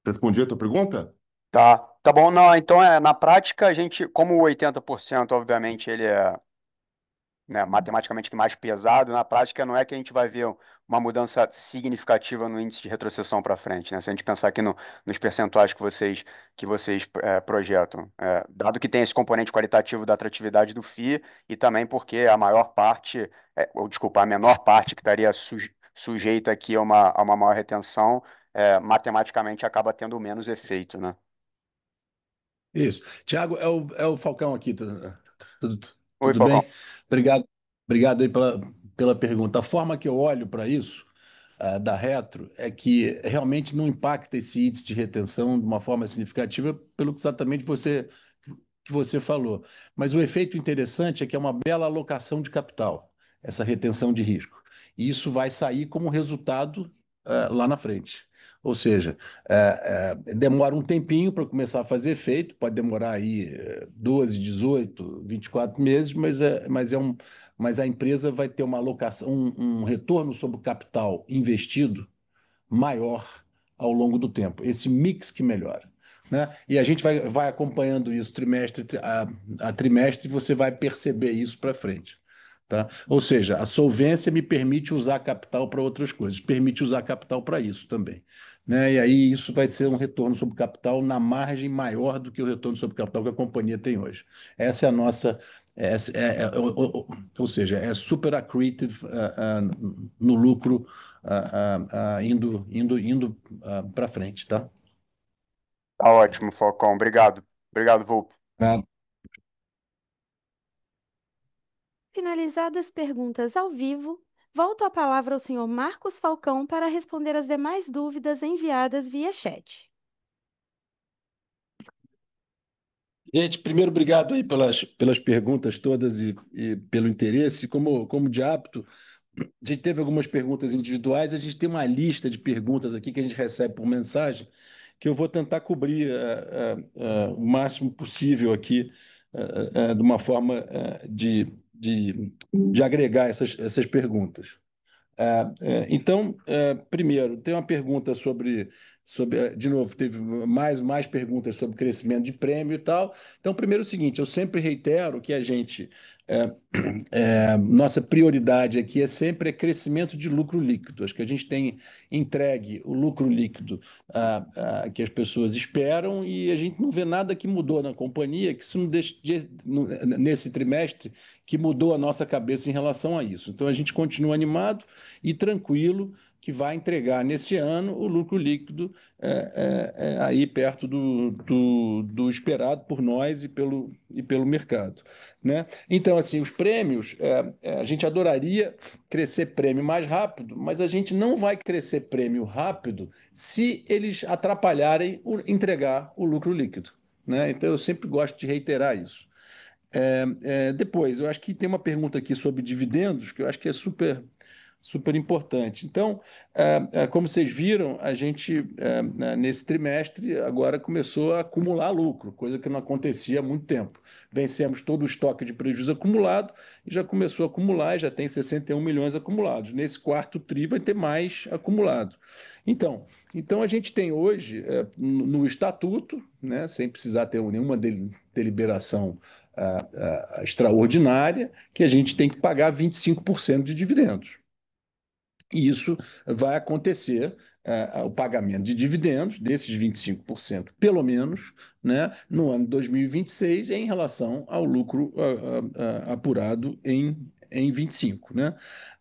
Respondi a tua pergunta? Tá bom, não, então na prática a gente, como o 80% obviamente ele é, né, matematicamente mais pesado, na prática não é que a gente vai ver uma mudança significativa no índice de retrocessão para frente, né? Se a gente pensar aqui nos percentuais que vocês projetam. Dado que tem esse componente qualitativo da atratividade do FII e também porque a maior parte, ou desculpa, a menor parte que estaria sujeita aqui a uma maior retenção, matematicamente acaba tendo menos efeito, né? Isso. Tiago, é o Falcão aqui. Tudo, Oi, tudo Falcão. bem? Obrigado, obrigado aí pela pergunta. A forma que eu olho para isso, da Retro, é que realmente não impacta esse índice de retenção de uma forma significativa, pelo que exatamente que você falou. Mas o efeito interessante é que é uma bela alocação de capital, essa retenção de risco. E isso vai sair como resultado, lá na frente. Ou seja, demora um tempinho para começar a fazer efeito, pode demorar aí 12, 18, 24 meses, mas a empresa vai ter uma alocação, um retorno sobre o capital investido maior ao longo do tempo. Esse mix que melhora. Né? E a gente vai acompanhando isso trimestre a trimestre e você vai perceber isso para frente. Tá? Ou seja, a solvência me permite usar capital para outras coisas, permite usar capital para isso também. Né? E aí isso vai ser um retorno sobre capital na margem maior do que o retorno sobre capital que a companhia tem hoje. Essa é a nossa. Ou seja, é super accretive no lucro, indo para frente, tá? Tá ótimo, Falcão. Obrigado. Obrigado, Volpe. Ah, Finalizadas as perguntas ao vivo, volto a palavra ao senhor Marcos Falcão para responder as demais dúvidas enviadas via chat. Gente, primeiro, obrigado aí pelas perguntas todas e pelo interesse. Como de hábito, a gente teve algumas perguntas individuais, a gente tem uma lista de perguntas aqui que a gente recebe por mensagem, que eu vou tentar cobrir o máximo possível aqui, de uma forma de agregar essas perguntas. Então, primeiro, tem uma pergunta de novo, teve mais perguntas sobre crescimento de prêmio e tal. Então, primeiro é o seguinte, eu sempre reitero que a gente, é, nossa prioridade aqui é sempre crescimento de lucro líquido. Acho que a gente tem entregue o lucro líquido que as pessoas esperam e a gente não vê nada que mudou na companhia, que isso não deixe nesse trimestre, que mudou a nossa cabeça em relação a isso. Então, a gente continua animado e tranquilo que vai entregar nesse ano o lucro líquido aí perto do esperado por nós e pelo mercado. Né? Então, assim, os prêmios, a gente adoraria crescer prêmio mais rápido, mas a gente não vai crescer prêmio rápido se eles atrapalharem entregar o lucro líquido. Né? Então, eu sempre gosto de reiterar isso. Depois, eu acho que tem uma pergunta aqui sobre dividendos, que eu acho que é super, super importante. Então, como vocês viram, a gente, nesse trimestre, agora começou a acumular lucro, coisa que não acontecia há muito tempo. Vencemos todo o estoque de prejuízo acumulado e já começou a acumular, e já tem 61 milhões acumulados. Nesse quarto TRI vai ter mais acumulado. Então a gente tem hoje, no estatuto, né, sem precisar ter nenhuma deliberação extraordinária, que a gente tem que pagar 25% de dividendos. E isso vai acontecer, o pagamento de dividendos, desses 25%, pelo menos, né, no ano de 2026, em relação ao lucro apurado em 25, né?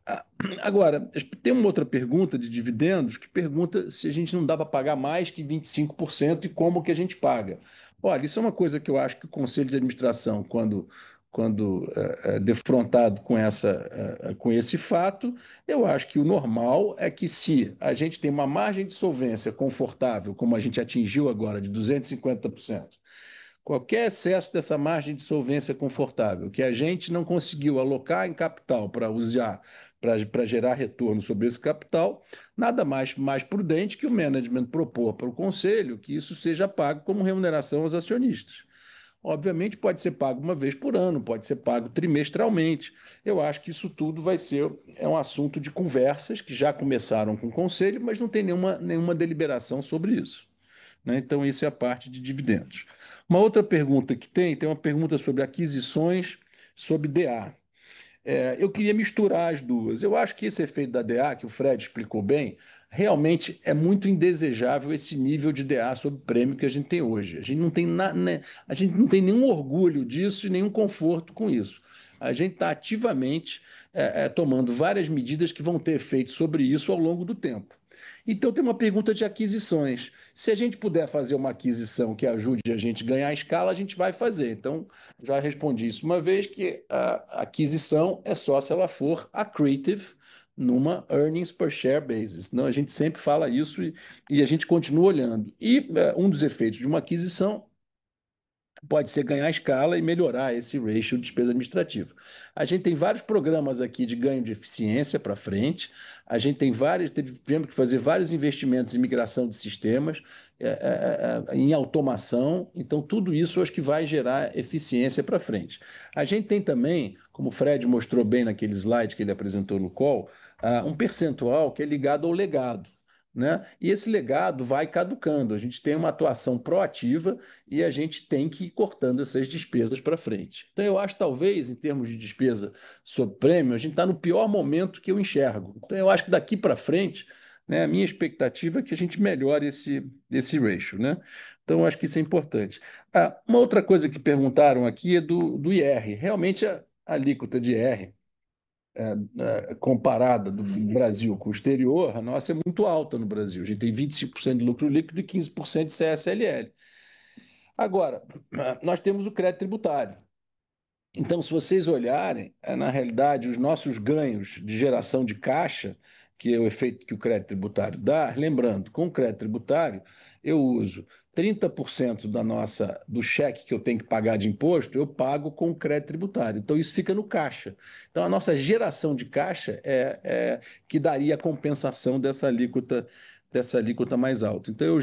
Ah, Agora, tem uma outra pergunta de dividendos que pergunta se a gente não dá para pagar mais que 25% e como que a gente paga. Olha, isso é uma coisa que eu acho que o Conselho de Administração, quando defrontado com esse fato, eu acho que o normal é que, se a gente tem uma margem de solvência confortável, como a gente atingiu agora, de 250%, qualquer excesso dessa margem de solvência confortável que a gente não conseguiu alocar em capital para usar, para gerar retorno sobre esse capital, nada mais prudente que o management propor para o conselho que isso seja pago como remuneração aos acionistas. Obviamente, pode ser pago uma vez por ano, pode ser pago trimestralmente. Eu acho que isso tudo é um assunto de conversas que já começaram com o Conselho, mas não tem nenhuma deliberação sobre isso, né? Então, isso é a parte de dividendos. Uma outra pergunta que tem uma pergunta sobre aquisições, sobre DA. Eu queria misturar as duas. Eu acho que esse efeito da DA, que o Fred explicou bem, realmente é muito indesejável esse nível de DA sobre prêmio que a gente tem hoje. A gente não tem nenhum orgulho disso e nenhum conforto com isso. A gente está ativamente tomando várias medidas que vão ter efeito sobre isso ao longo do tempo. Então, tem uma pergunta de aquisições. Se a gente puder fazer uma aquisição que ajude a gente a ganhar escala, a gente vai fazer. Então, já respondi isso uma vez, que a aquisição é só se ela for accretive numa earnings per share basis. Não, a gente sempre fala isso e a gente continua olhando. E um dos efeitos de uma aquisição pode ser ganhar escala e melhorar esse ratio de despesa administrativa. A gente tem vários programas aqui de ganho de eficiência para frente, a gente tem tivemos que fazer vários investimentos em migração de sistemas, em automação, então tudo isso eu acho que vai gerar eficiência para frente. A gente tem também, como o Fred mostrou bem naquele slide que ele apresentou no call, um percentual que é ligado ao legado, né? E esse legado vai caducando. A gente tem uma atuação proativa e a gente tem que ir cortando essas despesas para frente. Então, eu acho, talvez, em termos de despesa sob prêmio, a gente está no pior momento que eu enxergo. Então, eu acho que daqui para frente, né, a minha expectativa é que a gente melhore esse ratio, né? Então, eu acho que isso é importante. Uma outra coisa que perguntaram aqui é do IR. Realmente, a alíquota de IR comparada do Brasil com o exterior, a nossa é muito alta no Brasil. A gente tem 25% de lucro líquido e 15% de CSLL. Agora, nós temos o crédito tributário. Então, se vocês olharem, na realidade, os nossos ganhos de geração de caixa, que é o efeito que o crédito tributário dá, lembrando, com o crédito tributário, eu uso 30% do cheque que eu tenho que pagar de imposto, eu pago com o crédito tributário. Então, isso fica no caixa. Então, a nossa geração de caixa é que daria a compensação dessa alíquota mais alta. Então, eu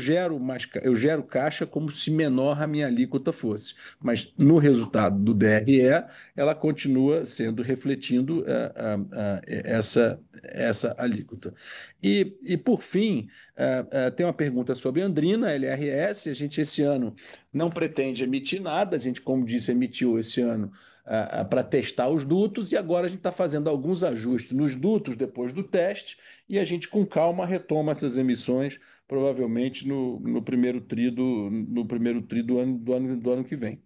gero caixa como se menor a minha alíquota fosse. Mas no resultado do DRE, ela continua refletindo essa alíquota. E por fim, tem uma pergunta sobre Andrina, LRS. A gente, esse ano, não pretende emitir nada. A gente, como disse, emitiu esse ano para testar os dutos, e agora a gente está fazendo alguns ajustes nos dutos depois do teste, e a gente, com calma, retoma essas emissões, provavelmente no primeiro tri do ano que vem.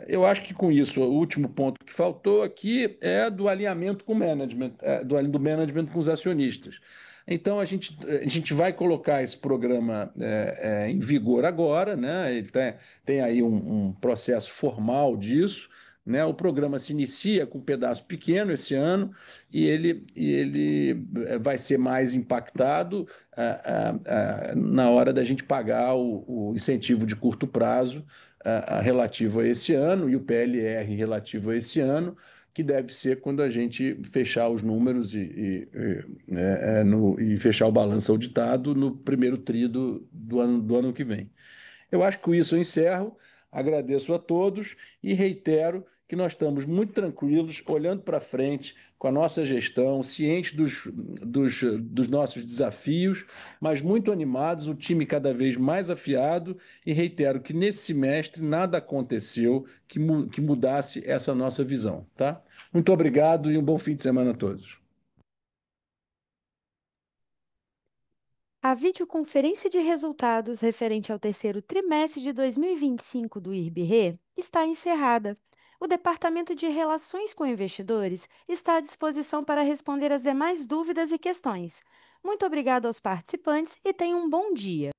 Eu acho que, com isso, o último ponto que faltou aqui é do alinhamento com o management, do management com os acionistas. Então, a gente vai colocar esse programa em vigor agora, né? Ele tem aí um processo formal disso, né? O programa se inicia com um pedaço pequeno esse ano, e ele vai ser mais impactado na hora da gente pagar o incentivo de curto prazo relativo a esse ano, e o PLR relativo a esse ano, que deve ser quando a gente fechar os números e fechar o balanço auditado no primeiro tri do ano que vem. Eu acho que com isso eu encerro, agradeço a todos e reitero que nós estamos muito tranquilos, olhando para frente, com a nossa gestão, cientes dos nossos desafios, mas muito animados, o time cada vez mais afiado, e reitero que nesse semestre nada aconteceu que mudasse essa nossa visão, tá? Muito obrigado e um bom fim de semana a todos. A videoconferência de resultados referente ao terceiro trimestre de 2025 do IRB-RE está encerrada. O Departamento de Relações com Investidores está à disposição para responder as demais dúvidas e questões. Muito obrigado aos participantes e tenham um bom dia.